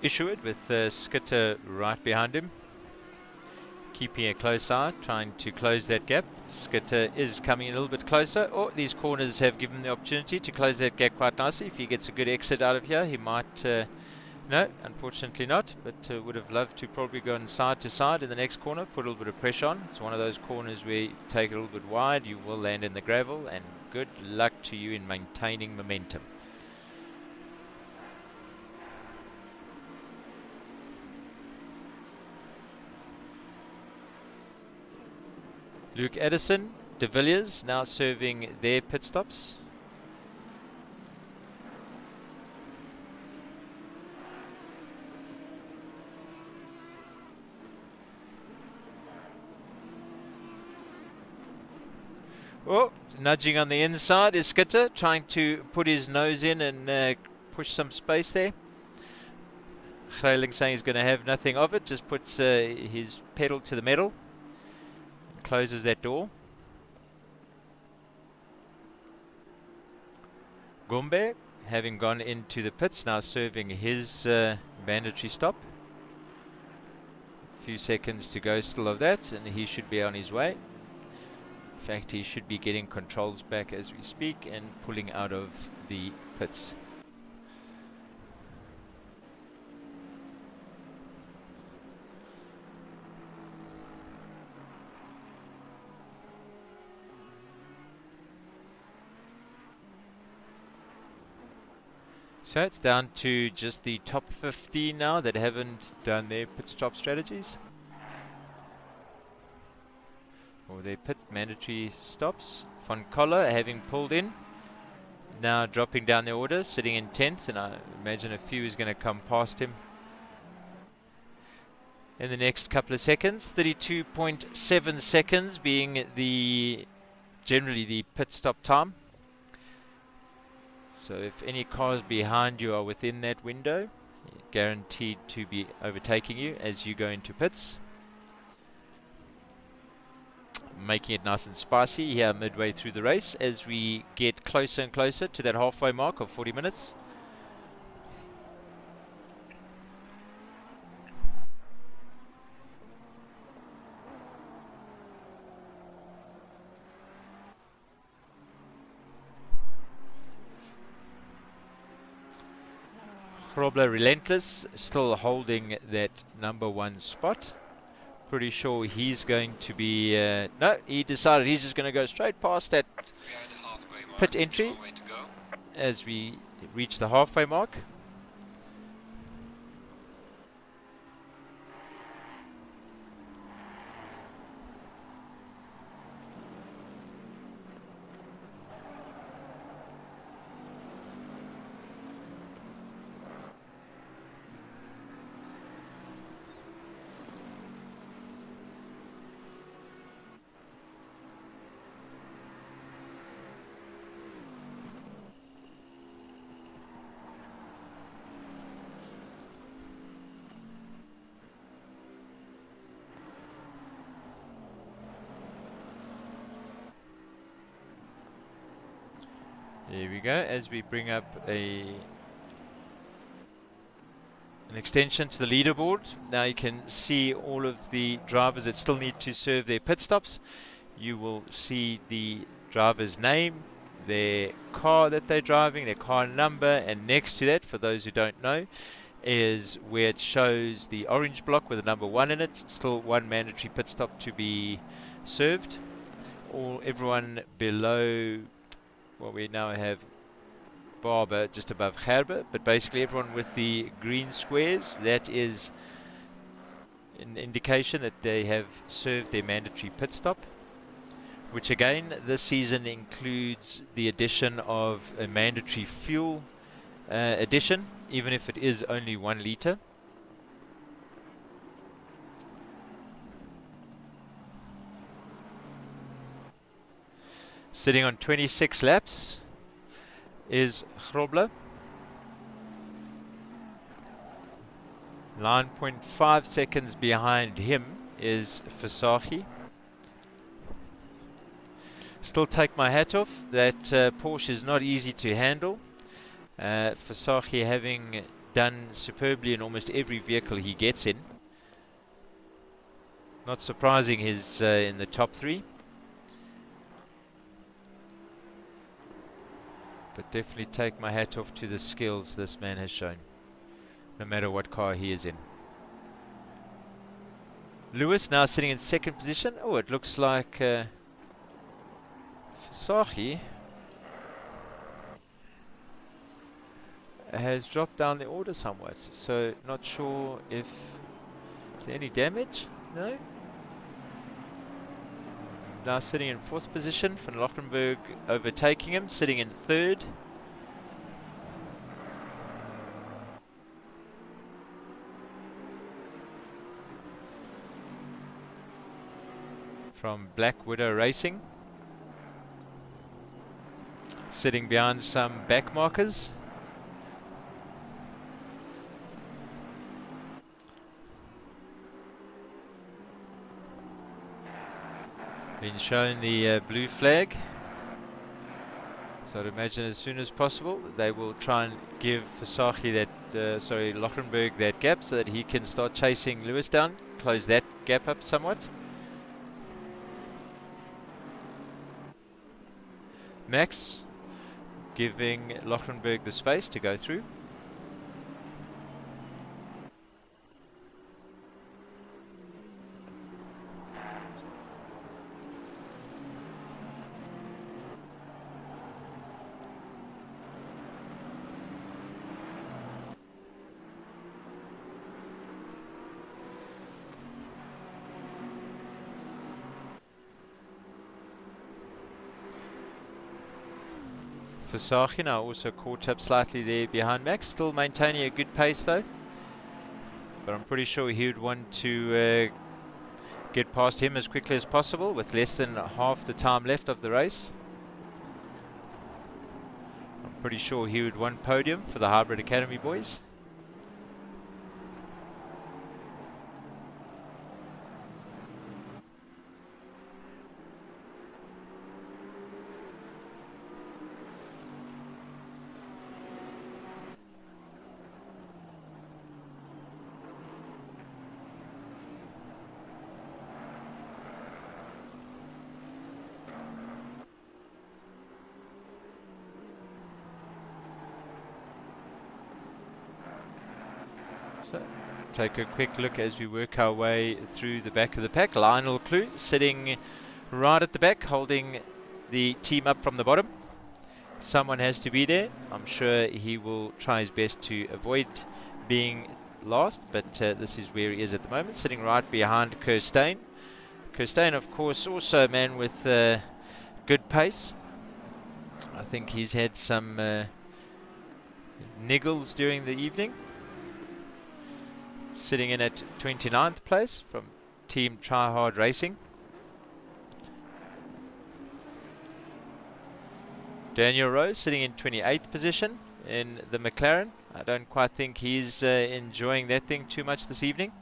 Issue it with Skitter right behind him, keeping a close eye, trying to close that gap. Skitter is coming a little bit closer. Oh, these corners have given him the opportunity to close that gap quite nicely. If he gets a good exit out of here, he might, no, unfortunately not, but would have loved to probably go on side to side in the next corner, put a little bit of pressure on. It's one of those corners where you take it a little bit wide, you will land in the gravel, and good luck to you in maintaining momentum. Luke Edison, De Villiers now serving their pit stops. Oh, nudging on the inside is Skitter, trying to put his nose in and push some space there. Greiling saying he's going to have nothing of it, just puts his pedal to the metal. Closes that door. Gombe, having gone into the pits, now serving his mandatory stop. A few seconds to go still of that, and he should be on his way. In fact, he should be getting controls back as we speak and pulling out of the pits. So it's down to just the top 15 now that haven't done their pit stop strategies. Or their pit mandatory stops. Von Koller having pulled in. Now dropping down the order, sitting in 10th, and I imagine a few is going to come past him in the next couple of seconds. 32.7 seconds being generally the pit stop time. So if any cars behind you are within that window, you're guaranteed to be overtaking you as you go into pits. Making it nice and spicy here midway through the race as we get closer and closer to that halfway mark of 40 minutes. Grobler Relentless still holding that number 1 spot. Pretty sure he's going to be... no, he decided he's just going to go straight past that We are at the halfway mark. pit Still entry a way to go. as we reach the halfway mark. There we go, as we bring up an extension to the leaderboard. Now you can see all of the drivers that still need to serve their pit stops. You will see the driver's name, their car that they're driving, their car number, and next to that, for those who don't know, is where it shows the orange block with the number 1 in it. Still one mandatory pit stop to be served. Everyone below... well, we now have Barber just above Gerber, but basically everyone with the green squares, that is an indication that they have served their mandatory pit stop, which again this season includes the addition of a mandatory fuel addition, even if it is only 1 litre. Sitting on 26 laps is Grobler. 9.5 seconds behind him is Versace. Still take my hat off. That Porsche is not easy to handle. Versace having done superbly in almost every vehicle he gets in. Not surprising he's in the top 3. But definitely take my hat off to the skills this man has shown, no matter what car he is in. Lewis now sitting in 2nd position. Oh, it looks like Versace has dropped down the order somewhat. So not sure if is there any damage. No. Now sitting in 4th position, Van Lochenberg overtaking him, sitting in 3rd. From Black Widow Racing, sitting behind some back markers. Been shown the blue flag, so I'd imagine as soon as possible they will try and give Versace that, Lochenberg that gap so that he can start chasing Lewis down, close that gap up somewhat. Max giving Lochenberg the space to go through. Versace now also caught up slightly there behind Max, still maintaining a good pace though, but I'm pretty sure he would want to get past him as quickly as possible with less than half the time left of the race. I'm pretty sure he would want podium for the Hybrid Academy boys. So take a quick look as we work our way through the back of the pack. Lionel Clue sitting right at the back, holding the team up from the bottom. Someone has to be there. I'm sure he will try his best to avoid being last, but this is where he is at the moment, sitting right behind Kirstein. Kirstein, of course, also a man with good pace. I think he's had some niggles during the evening. Sitting in at 29th place from Team Try Hard Racing. Daniel Rose sitting in 28th position in the McLaren. I don't quite think he's enjoying that thing too much this evening.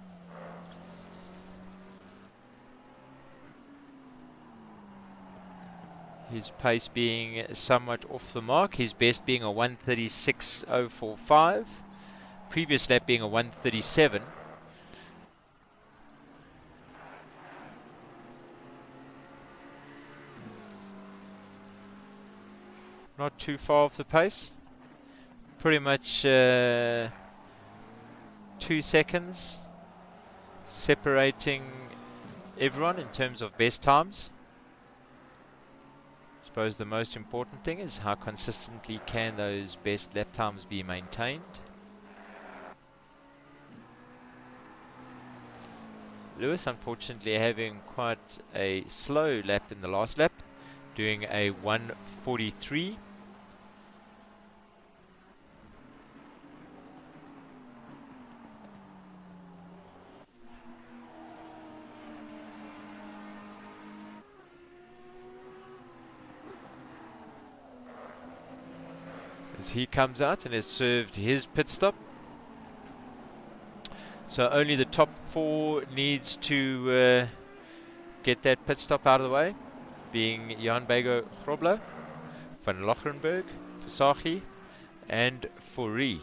His pace being somewhat off the mark. His best being a 1:36.045. Previous lap being a 1:37. Not too far off the pace. Pretty much 2 seconds separating everyone in terms of best times. I suppose the most important thing is how consistently can those best lap times be maintained. Lewis unfortunately having quite a slow lap in the last lap, doing a 1:43. As he comes out and has served his pit stop. So only the top 4 needs to get that pit stop out of the way, being Jan Bego Grobler, Van Lochrenberg, Versace and Fourie.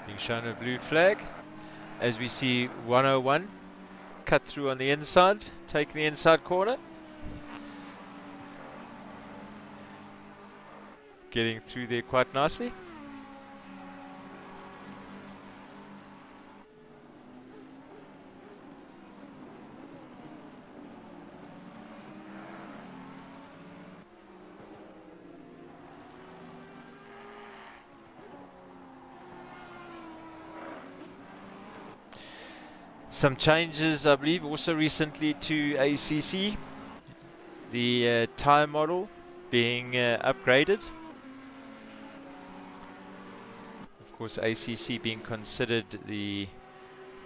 Being shown a blue flag as we see 101 cut through on the inside, taking the inside corner, getting through there quite nicely. Some changes, I believe, also recently to ACC. The tyre model being upgraded. Of course, ACC being considered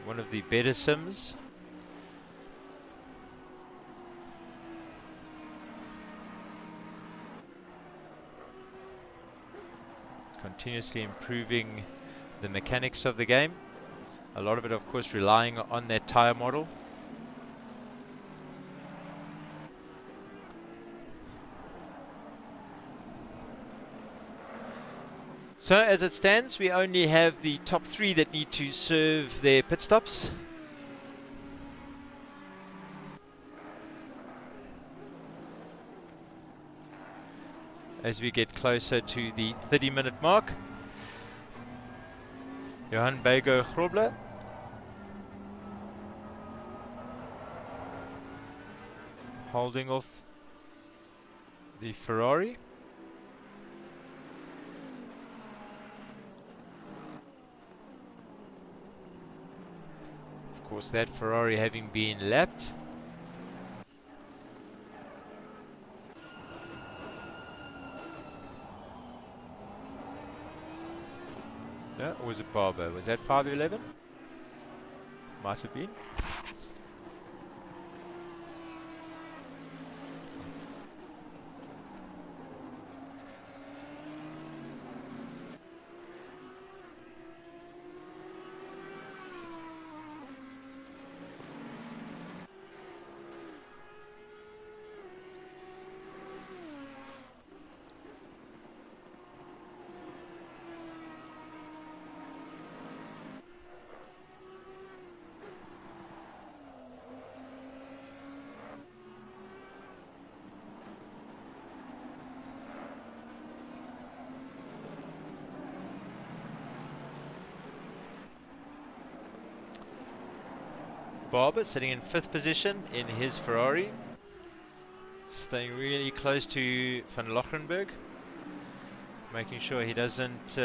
one of the better sims. Continuously improving the mechanics of the game. A lot of it, of course, relying on that tyre model. So, as it stands, we only have the top 3 that need to serve their pit stops. As we get closer to the 30-minute mark. Johan Bego Grobler holding off the Ferrari. Of course, that Ferrari having been lapped. No, or was it Barber? Was that 511? Might have been. Barber sitting in 5th position in his Ferrari, staying really close to Van Lochrenberg, making sure he doesn't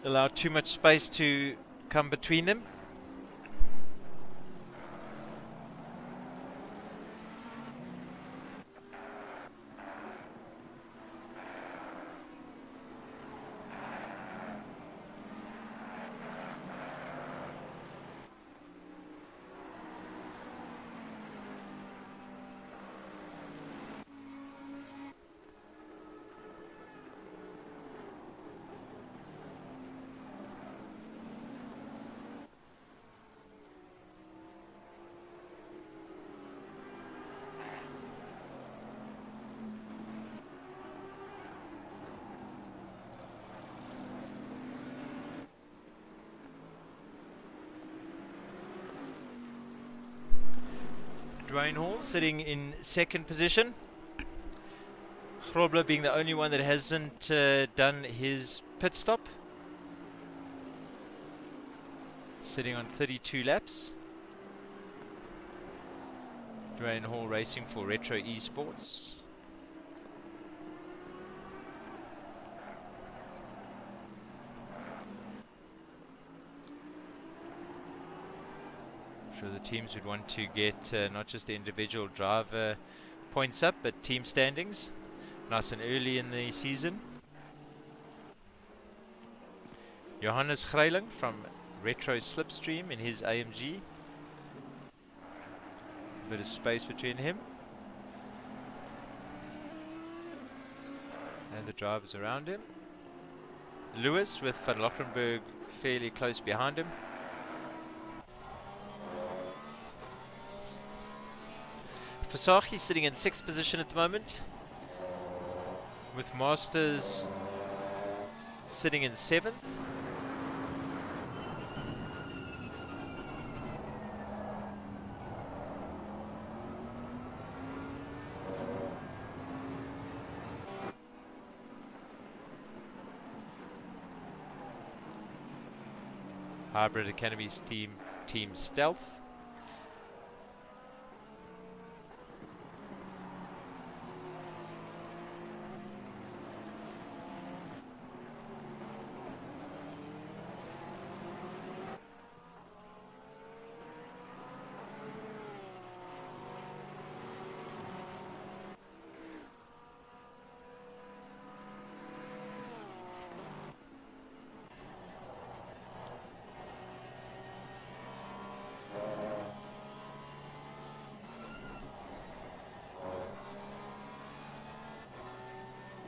allow too much space to come between them. Dwayne Hall sitting in 2nd position. Grobler being the only one that hasn't done his pit stop, sitting on 32 laps. Dwayne Hall racing for Retro Esports. Sure, the teams would want to get not just the individual driver points up, but team standings nice and early in the season. Johannes Greiling from Retro Slipstream in his AMG. A bit of space between him and the drivers around him. Lewis with Van Lochrenberg fairly close behind him. Versace sitting in 6th position at the moment, with Masters sitting in 7th. Hybrid Academy Team Stealth.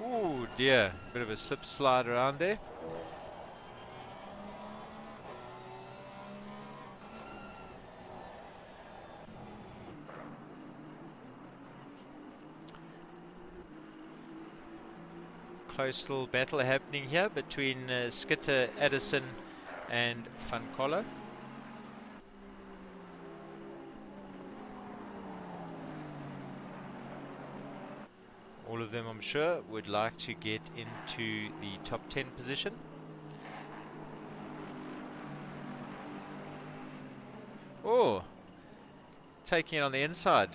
Oh dear, bit of a slip slide around there. Close little battle happening here between Skitter, Addison and Van Coller. All of them, I'm sure, would like to get into the top 10 position. Oh, taking it on the inside.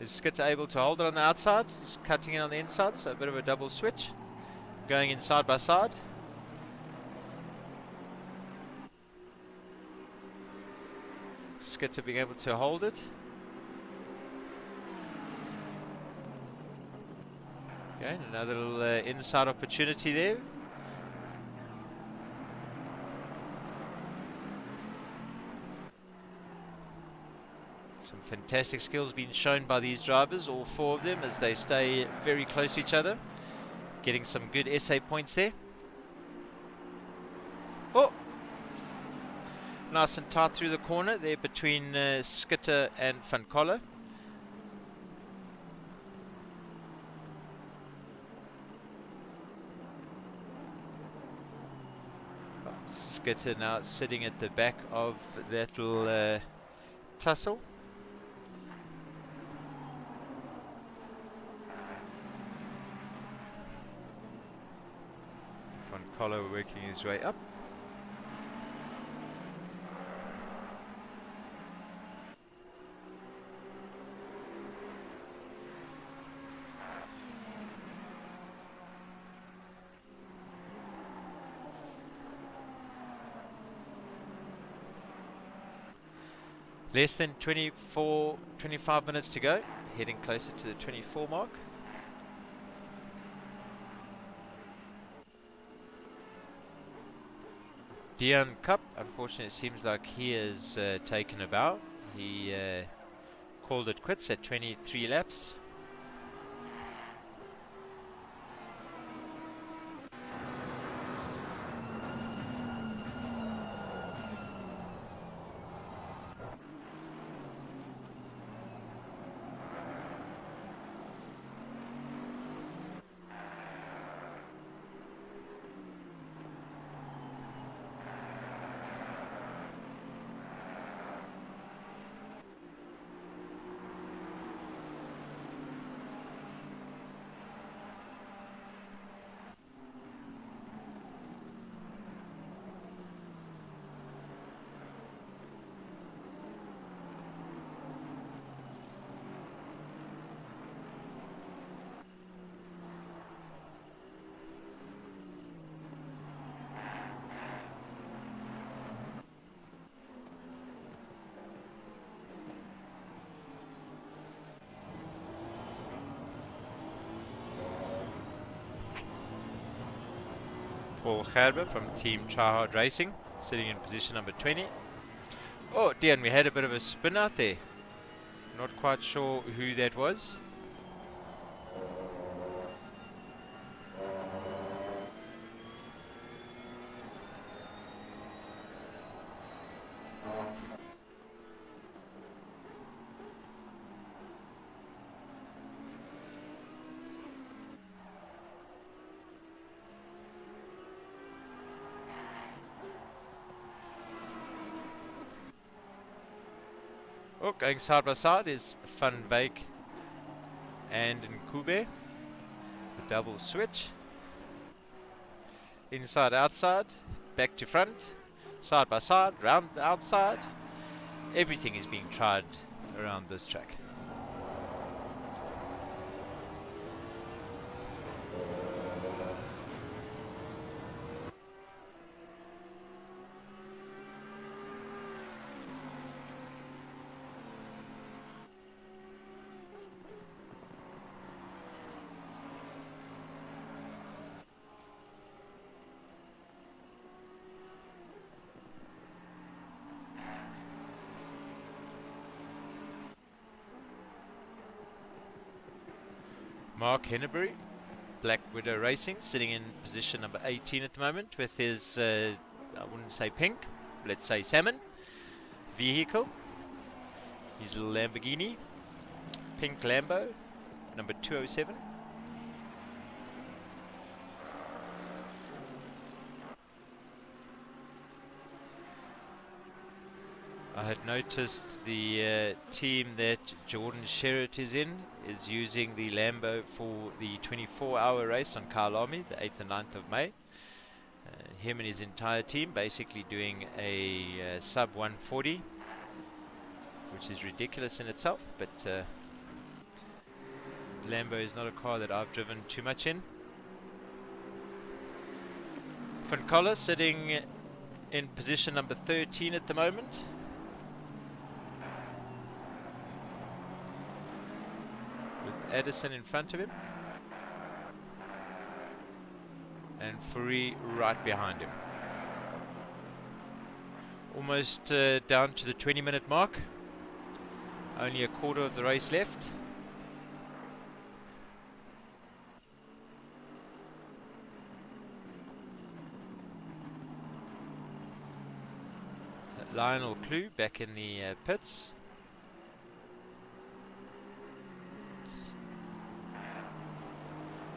Is Skitter able to hold it on the outside? Just cutting it on the inside, so a bit of a double switch. Going in side by side. Skitter being able to hold it. Okay, another little inside opportunity there. Some fantastic skills being shown by these drivers, all 4 of them, as they stay very close to each other. Getting some good SA points there. Oh! Nice and tight through the corner there between Skitter and Van Coller. Skitter now sitting at the back of that little tussle. Van Coller working his way up. Less than 25 minutes to go. Heading closer to the 24 mark. Dion Cup, unfortunately, it seems like he has taken a bow. He called it quits at 23 laps. Paul Gerber from Team Tryhard Racing, sitting in position number 20. Oh dear, and we had a bit of a spin out there. Not quite sure who that was. Oh, going side by side is Van Wyk and Nkube. The double switch. Inside, outside, back to front, side by side, round the outside. Everything is being tried around this track. Mark Henneberry, Black Widow Racing, sitting in position number 18 at the moment with his, I wouldn't say pink, let's say salmon, vehicle. His little Lamborghini, pink Lambo, number 207. I had noticed the team that Jordan Sherritt is in is using the Lambo for the 24-hour race on Kyalami, the 8th and 9th of May. Him and his entire team basically doing a sub 140, which is ridiculous in itself, but Lambo is not a car that I've driven too much in. Van Coller sitting in position number 13 at the moment. Addison in front of him and Fourie right behind him. Almost down to the 20-minute mark. Only a quarter of the race left. Lionel Clue back in the pits.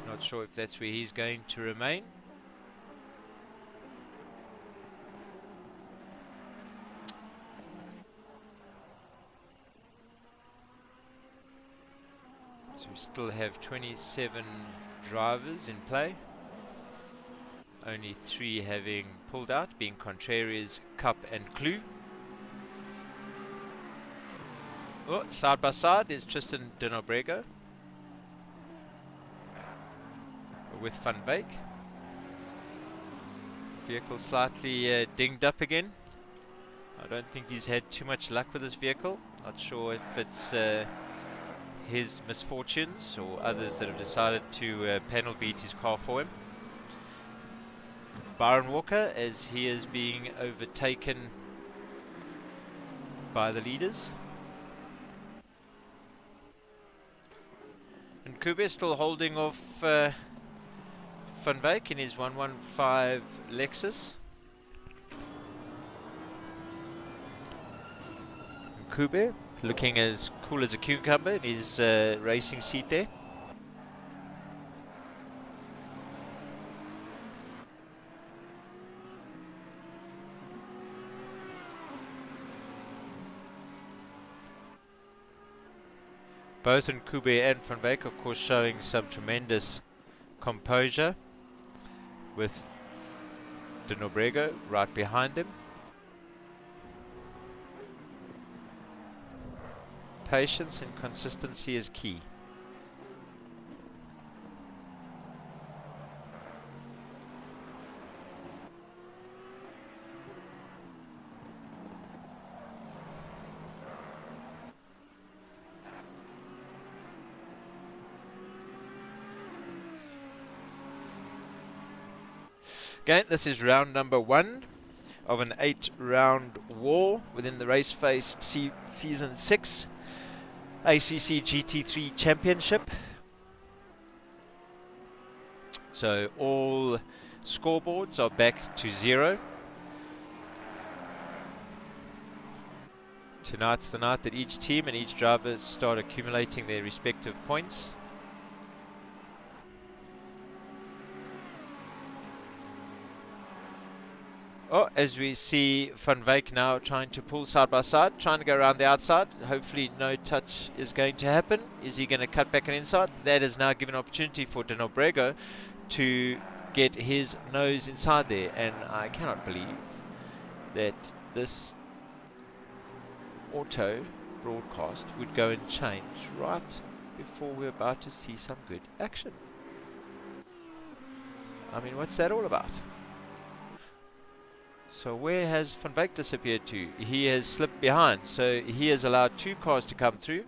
Not sure if that's where he's going to remain. So we still have 27 drivers in play. Only 3 having pulled out, being Contrarians, Cup and Clue. Oh, side by side is Tristan de Nobrego with Van Wyk. Vehicle slightly dinged up again. I don't think he's had too much luck with this vehicle. Not sure if it's his misfortunes or others that have decided to panel beat his car for him. Byron Walker, as he is being overtaken by the leaders. And Kube still holding off Van Wyk in his 115 Lexus. And Kube looking as cool as a cucumber in his racing seat there. Both Nkube and Van Wyk, of course, showing some tremendous composure, with De Nobrego right behind them. Patience and consistency is key. Again, this is round number 1 of an 8-round war within the Raceface Season 6 ACC GT3 Championship. So all scoreboards are back to 0. Tonight's the night that each team and each driver start accumulating their respective points. Oh, as we see Van Wyk now trying to pull side by side, trying to go around the outside. Hopefully no touch is going to happen. Is he going to cut back and inside? That is now given opportunity for De Nobrego to get his nose inside there. And I cannot believe that this auto broadcast would go and change right before we're about to see some good action. I mean, what's that all about? So where has Van Wyk disappeared to? He has slipped behind, so he has allowed 2 cars to come through.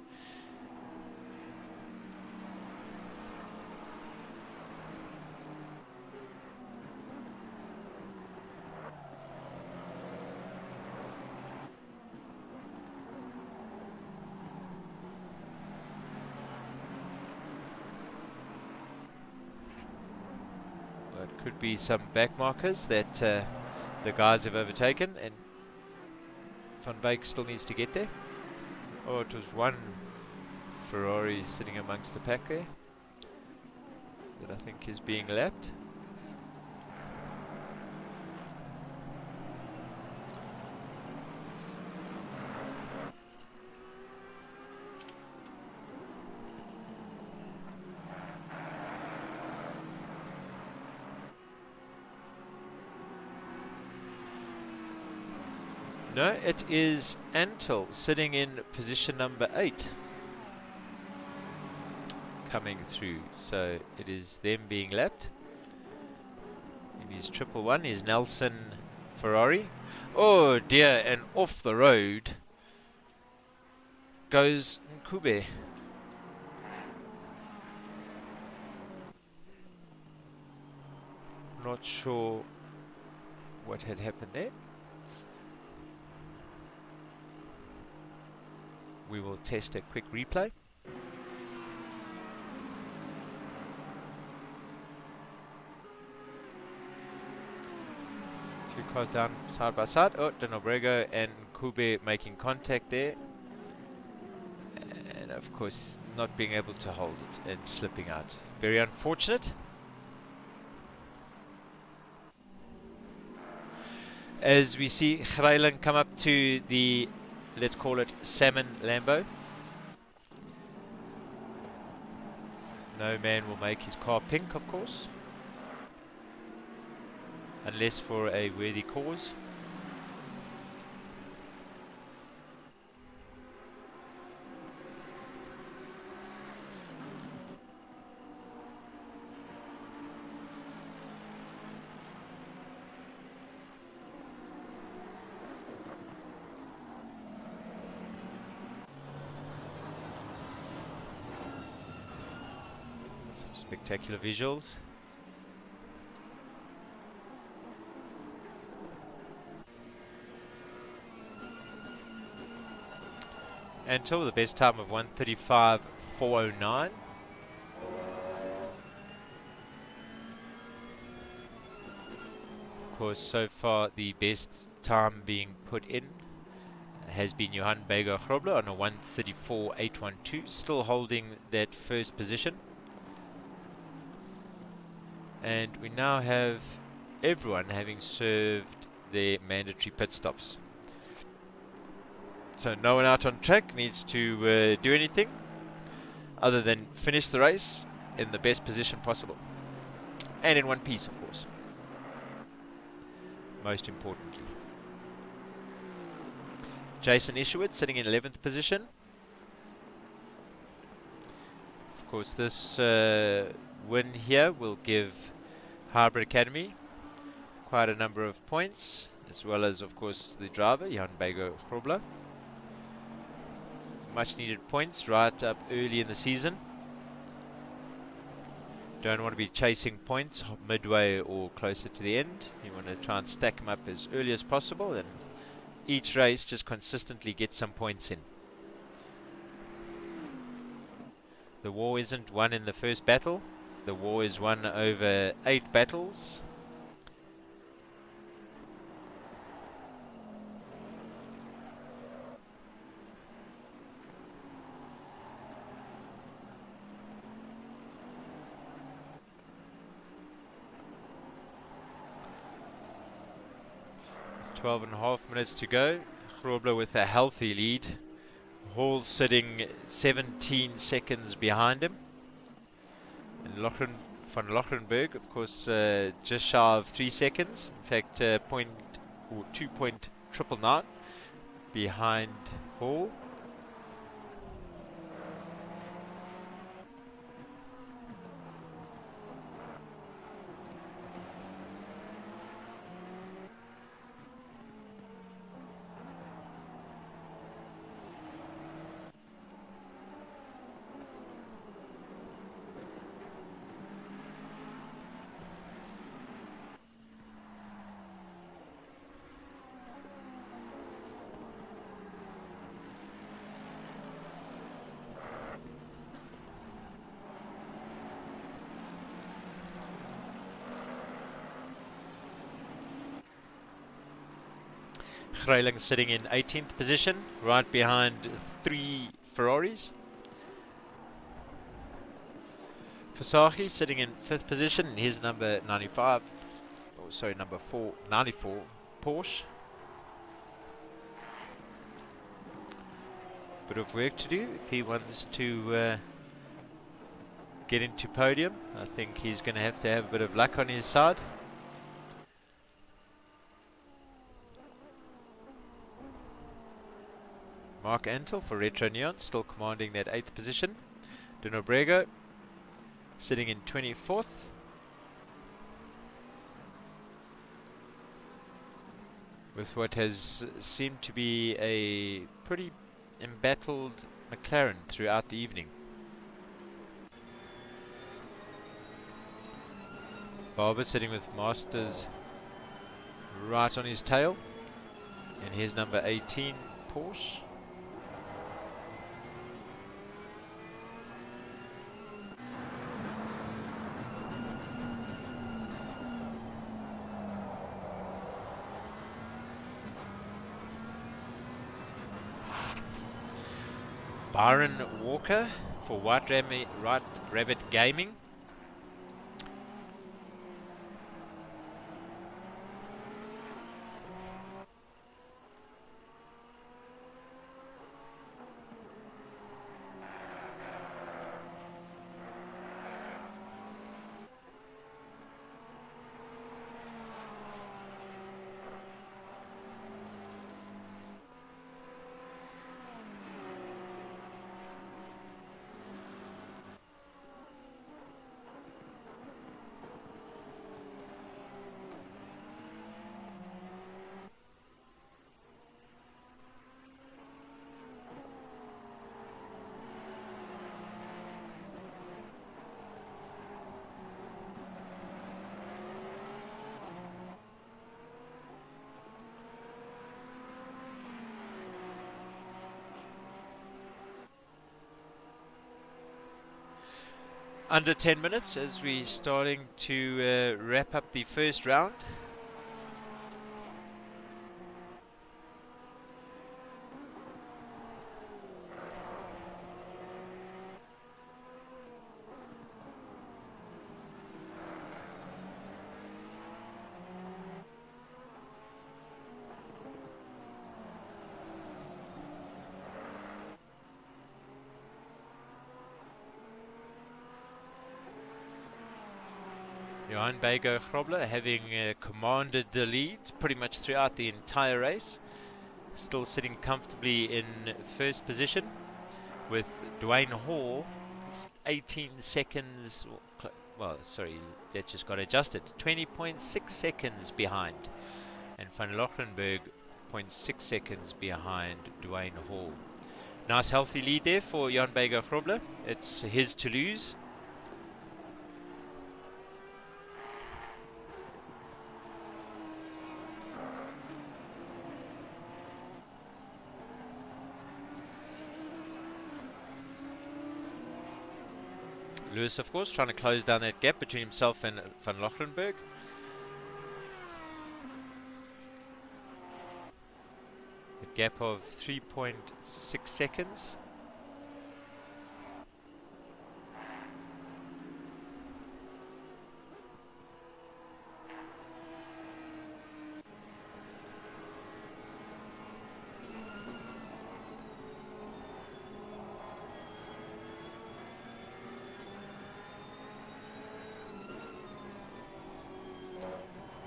Well, it could be some back markers that the guys have overtaken, and Van Wyk still needs to get there. Oh, it was one Ferrari sitting amongst the pack there that I think is being lapped. No, it is Antle sitting in position number 8 coming through, so it is them being lapped. In his 111 is Nelson Ferrari. Oh dear, and off the road goes Nkube. Not sure what had happened there. We will test a quick replay. Two cars down side by side. Oh, De Nobrego and Nkube making contact there. And of course, not being able to hold it and slipping out. Very unfortunate. As we see Greiling come up to the, let's call it, salmon Lambo. No man will make his car pink, of course, unless for a worthy cause. Spectacular visuals. Until the best time of 1:35.409. Of course, so far the best time being put in has been Johan Bego Grobler on a 1:34.812, still holding that first position. And we now have everyone having served their mandatory pit stops. So no one out on track needs to do anything other than finish the race in the best position possible. And in one piece, of course. Most importantly. Jason Isherwood sitting in 11th position. Of course, this win here will give Hybrid Academy quite a number of points, as well as, of course, the driver, Jan Bego Grobler. Much needed points right up early in the season. Don't want to be chasing points midway or closer to the end. You want to try and stack them up as early as possible, and each race just consistently get some points in. The war isn't won in the first battle. The war is won over 8 battles. With 12.5 minutes to go. Grobler with a healthy lead. Hall sitting 17 seconds behind him. And van Lochrenberg, of course, just shy of 3 seconds. In fact, 2.999 behind Hall. Greyling sitting in 18th position, right behind 3 Ferraris. Fasagi sitting in 5th position, his number 95, or sorry, number 94 Porsche. Bit of work to do if he wants to get into podium. I think he's going to have a bit of luck on his side. Mark Antle for Retro Neon, still commanding that 8th position. Dino Brego sitting in 24th. With what has seemed to be a pretty embattled McLaren throughout the evening. Barber sitting with Masters right on his tail. And here's number 18 Porsche. Byron Walker for White Rabbit Gaming. Under 10 minutes as we're starting to wrap up the first round. Johan Bego Grobler having commanded the lead pretty much throughout the entire race. Still sitting comfortably in first position with Dwayne Hall 18 seconds, well, sorry, that just got adjusted, 20.6 seconds behind. And Van Lochrenberg 0.6 seconds behind Dwayne Hall. Nice healthy lead there for Johan Bego Grobler. It's his to lose. Lewis, of course, trying to close down that gap between himself and Van Lochrenberg. A gap of 3.6 seconds.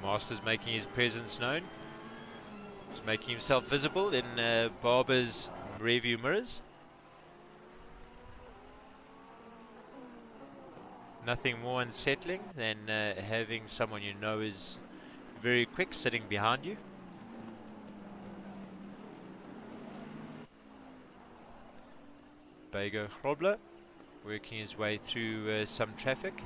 Masters making his presence known. He's making himself visible in Barber's rearview mirrors. Nothing more unsettling than having someone you know is very quick sitting behind you. Bego Grobler working his way through some traffic.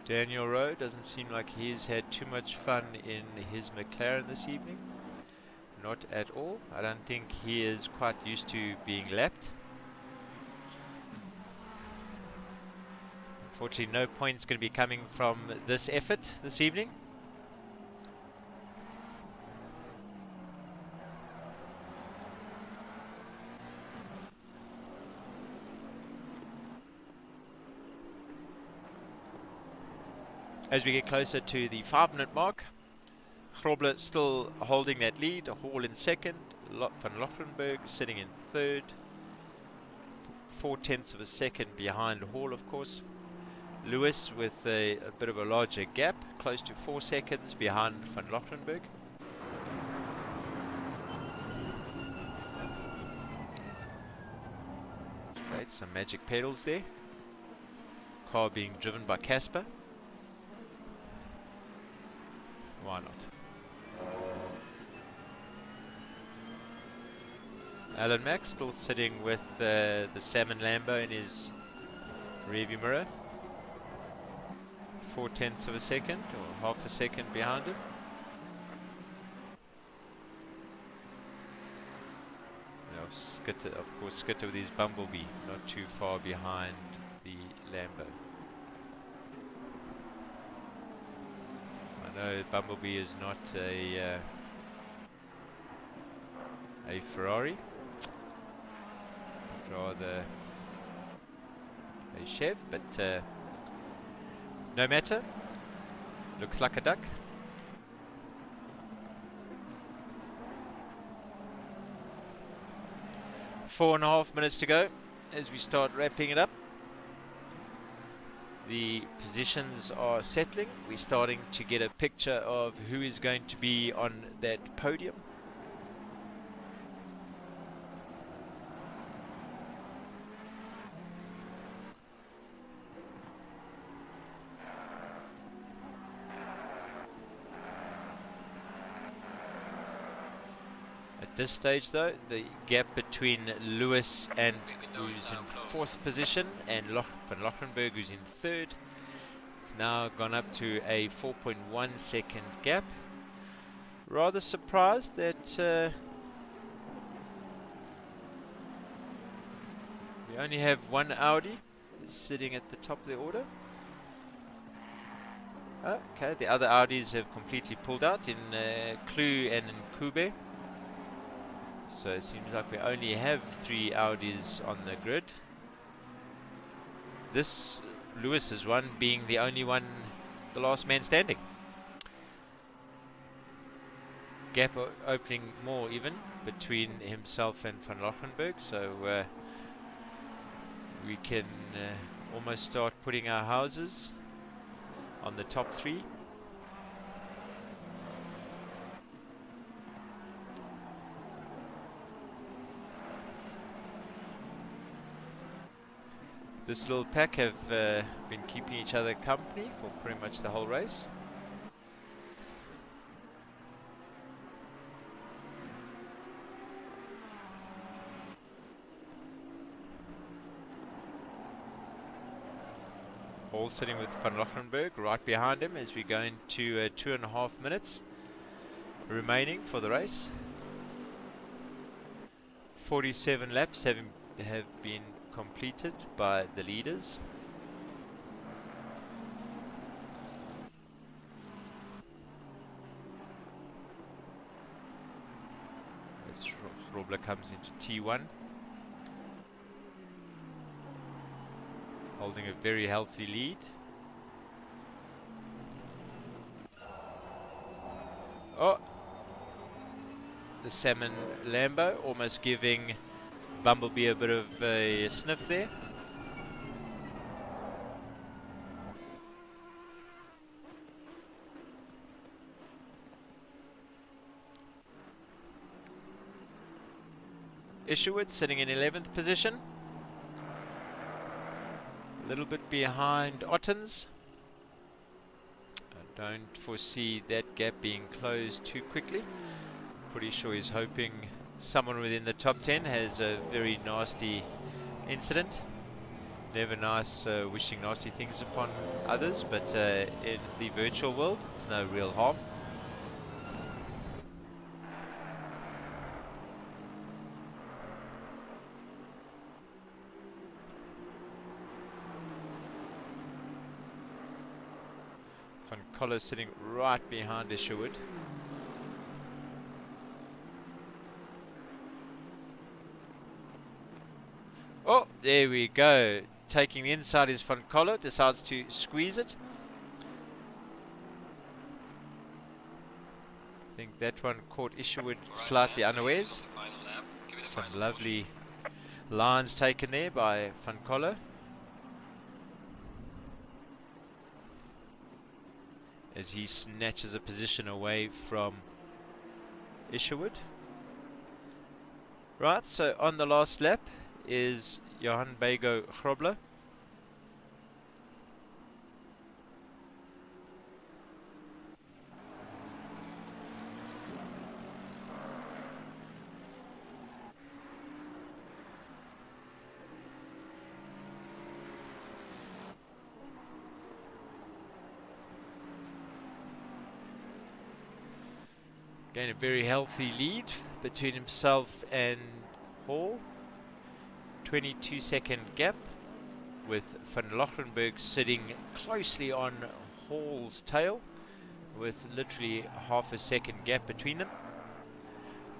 Daniel Rowe doesn't seem like he's had too much fun in his McLaren this evening. Not at all. I don't think he is quite used to being lapped. Unfortunately, no points going to be coming from this effort this evening. As we get closer to the 5-minute mark, Grobler still holding that lead, Hall in second, Van Lochrenberg sitting in third, 0.4 of a second behind Hall, of course. Lewis with a bit of a larger gap, close to 4 seconds behind Van Lochrenberg. Great, some magic pedals there. Car being driven by Casper. Why not? Alan Mack still sitting with the Salmon Lambo in his rearview mirror. 0.4 of a second or half a second behind him. Skitter, of course, Skitter with his Bumblebee not too far behind the Lambo. I know Bumblebee is not a Ferrari, rather a Chev, but no matter. Looks like a duck. Four and a half minutes to go as we start wrapping it up. The positions are settling. We're starting to get a picture of who is going to be on that podium. At this stage though, the gap between Lewis and who's in 4th position and Van Lochrenberg who's in 3rd, it's now gone up to a 4.1 second gap. Rather surprised that we only have one Audi sitting at the top of the order. Okay, the other Audis have completely pulled out in Clue and in Kube. So it seems like we only have 3 Audis on the grid. This Lewis's one being the only one, the last man standing. Gap opening more even between himself and Van Lochrenberg, so we can almost start putting our houses on the top 3. This little pack have been keeping each other company for pretty much the whole race. All sitting with Van Lochrenberg right behind him as we go into 2.5 minutes remaining for the race. 47 laps have been completed by the leaders. As Robler comes into T1, holding a very healthy lead. Oh, the Salmon Lambo almost giving Bumblebee a bit of a sniff there. Isherwood sitting in 11th position. A little bit behind Ottens. I don't foresee that gap being closed too quickly. Pretty sure he's hoping someone within the top 10 has a very nasty incident. Never nice wishing nasty things upon others, but in the virtual world, it's no real harm. Van Coller sitting right behind Isherwood. Oh, there we go. Taking the inside is Van Coller, decides to squeeze it. I think that one caught Isherwood slightly unawares. Some lovely lines taken there by Van Coller. As he snatches a position away from Isherwood. Right, so on the last lap is Johan Bego Grobler. Again, a very healthy lead between himself and Hall. 22-second gap, with Van Lochrenberg sitting closely on Hall's tail, with literally half a second gap between them.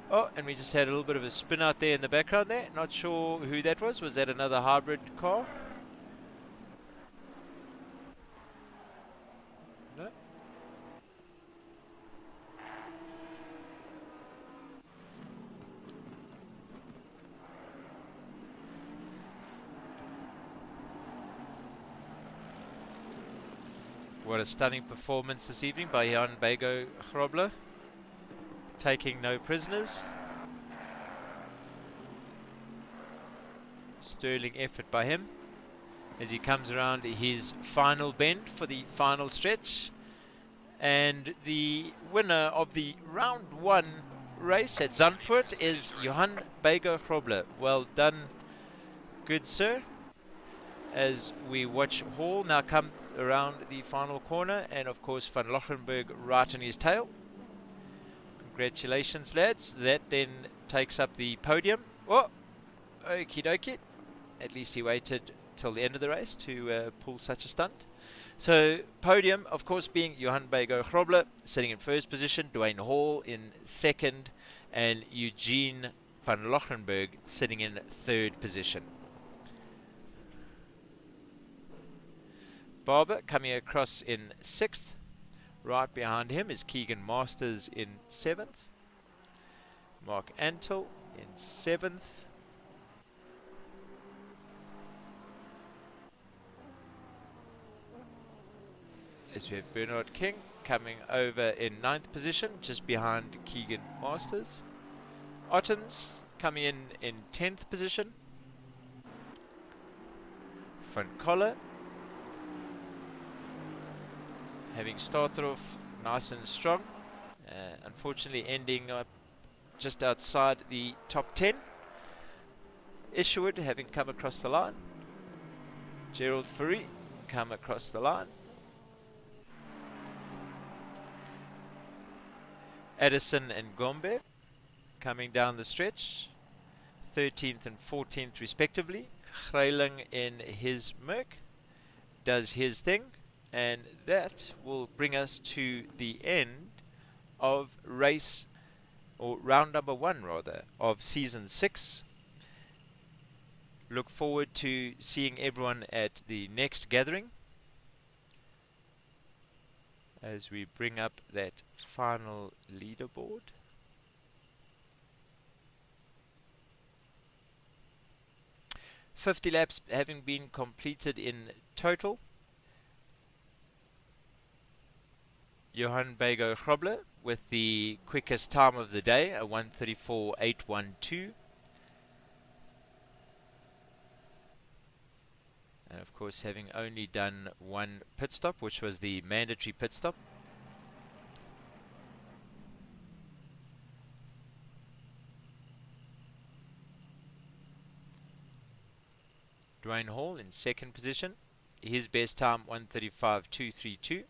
Oh, and we just had a little bit of a spin out there in the background there. Not sure who that was. Was that another hybrid car? No. What a stunning performance this evening by Jan Bego Grobler, taking no prisoners. Sterling effort by him as he comes around his final bend for the final stretch. And the winner of the round 1 race at Zandvoort is Johan Bego Grobler. Well done, good sir. As we watch Hall now come around the final corner, and of course Van Lochenberg right on his tail. Congratulations, lads. That then takes up the podium. Oh, okie dokie. At least he waited till the end of the race to pull such a stunt. So podium, of course, being Johan Bego Grobler sitting in first position, Dwayne Hall in second, and Eugene van Lochenberg sitting in third position. Barber coming across in sixth. Right behind him is Keegan Masters in seventh. Mark Antle in seventh. As we have Bernard King coming over in ninth position, just behind Keegan Masters. Ottens coming in 10th position. Van Coller, having started off nice and strong, unfortunately ending up just outside the top 10. Isherwood having come across the line. Gerald Furry come across the line. Addison and Gombe coming down the stretch, 13th and 14th respectively. Greiling in his Merc does his thing, and that will bring us to the end of race, or round number 1 rather, of season 6. Look forward to seeing everyone at the next gathering as we bring up that final leaderboard. "50 laps having been completed in total. Johan Bego Grobler with the quickest time of the day, a 1:34.812. And of course having only done one pit stop, which was the mandatory pit stop. Dwayne Hall in second position, his best time 1:35.232,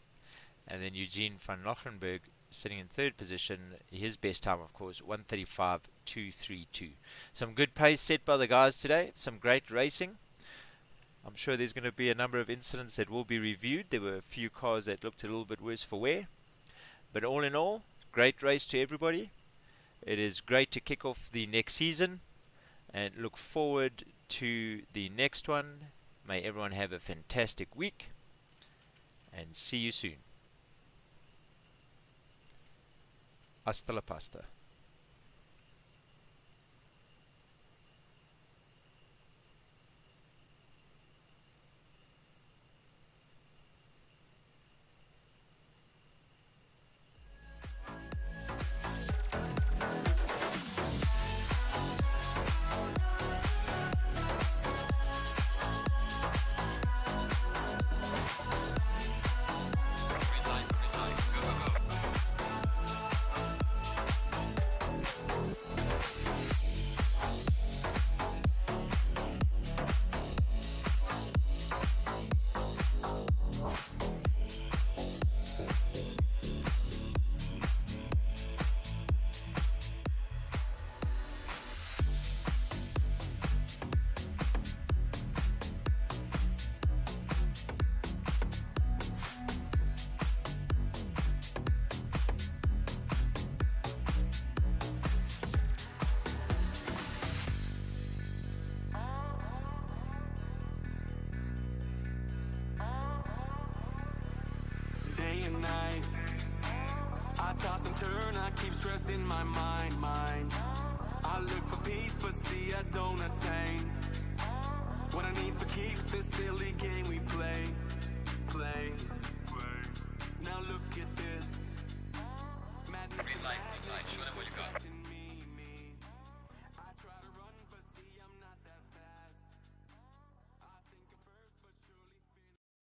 and then Eugene van Lochenberg sitting in third position, his best time of course 1:35.232. Some good pace set by the guys today, some great racing. I'm sure there's going to be a number of incidents that will be reviewed. There were a few cars that looked a little bit worse for wear, but all in all, great race to everybody. It is great to kick off the next season and look forward to the next one. May everyone have a fantastic week, and see you soon. Hasta la pasta. Day and night, I toss and turn, I keep stressing my mind. I look for peace, but see I don't attain what I need for keeps this silly game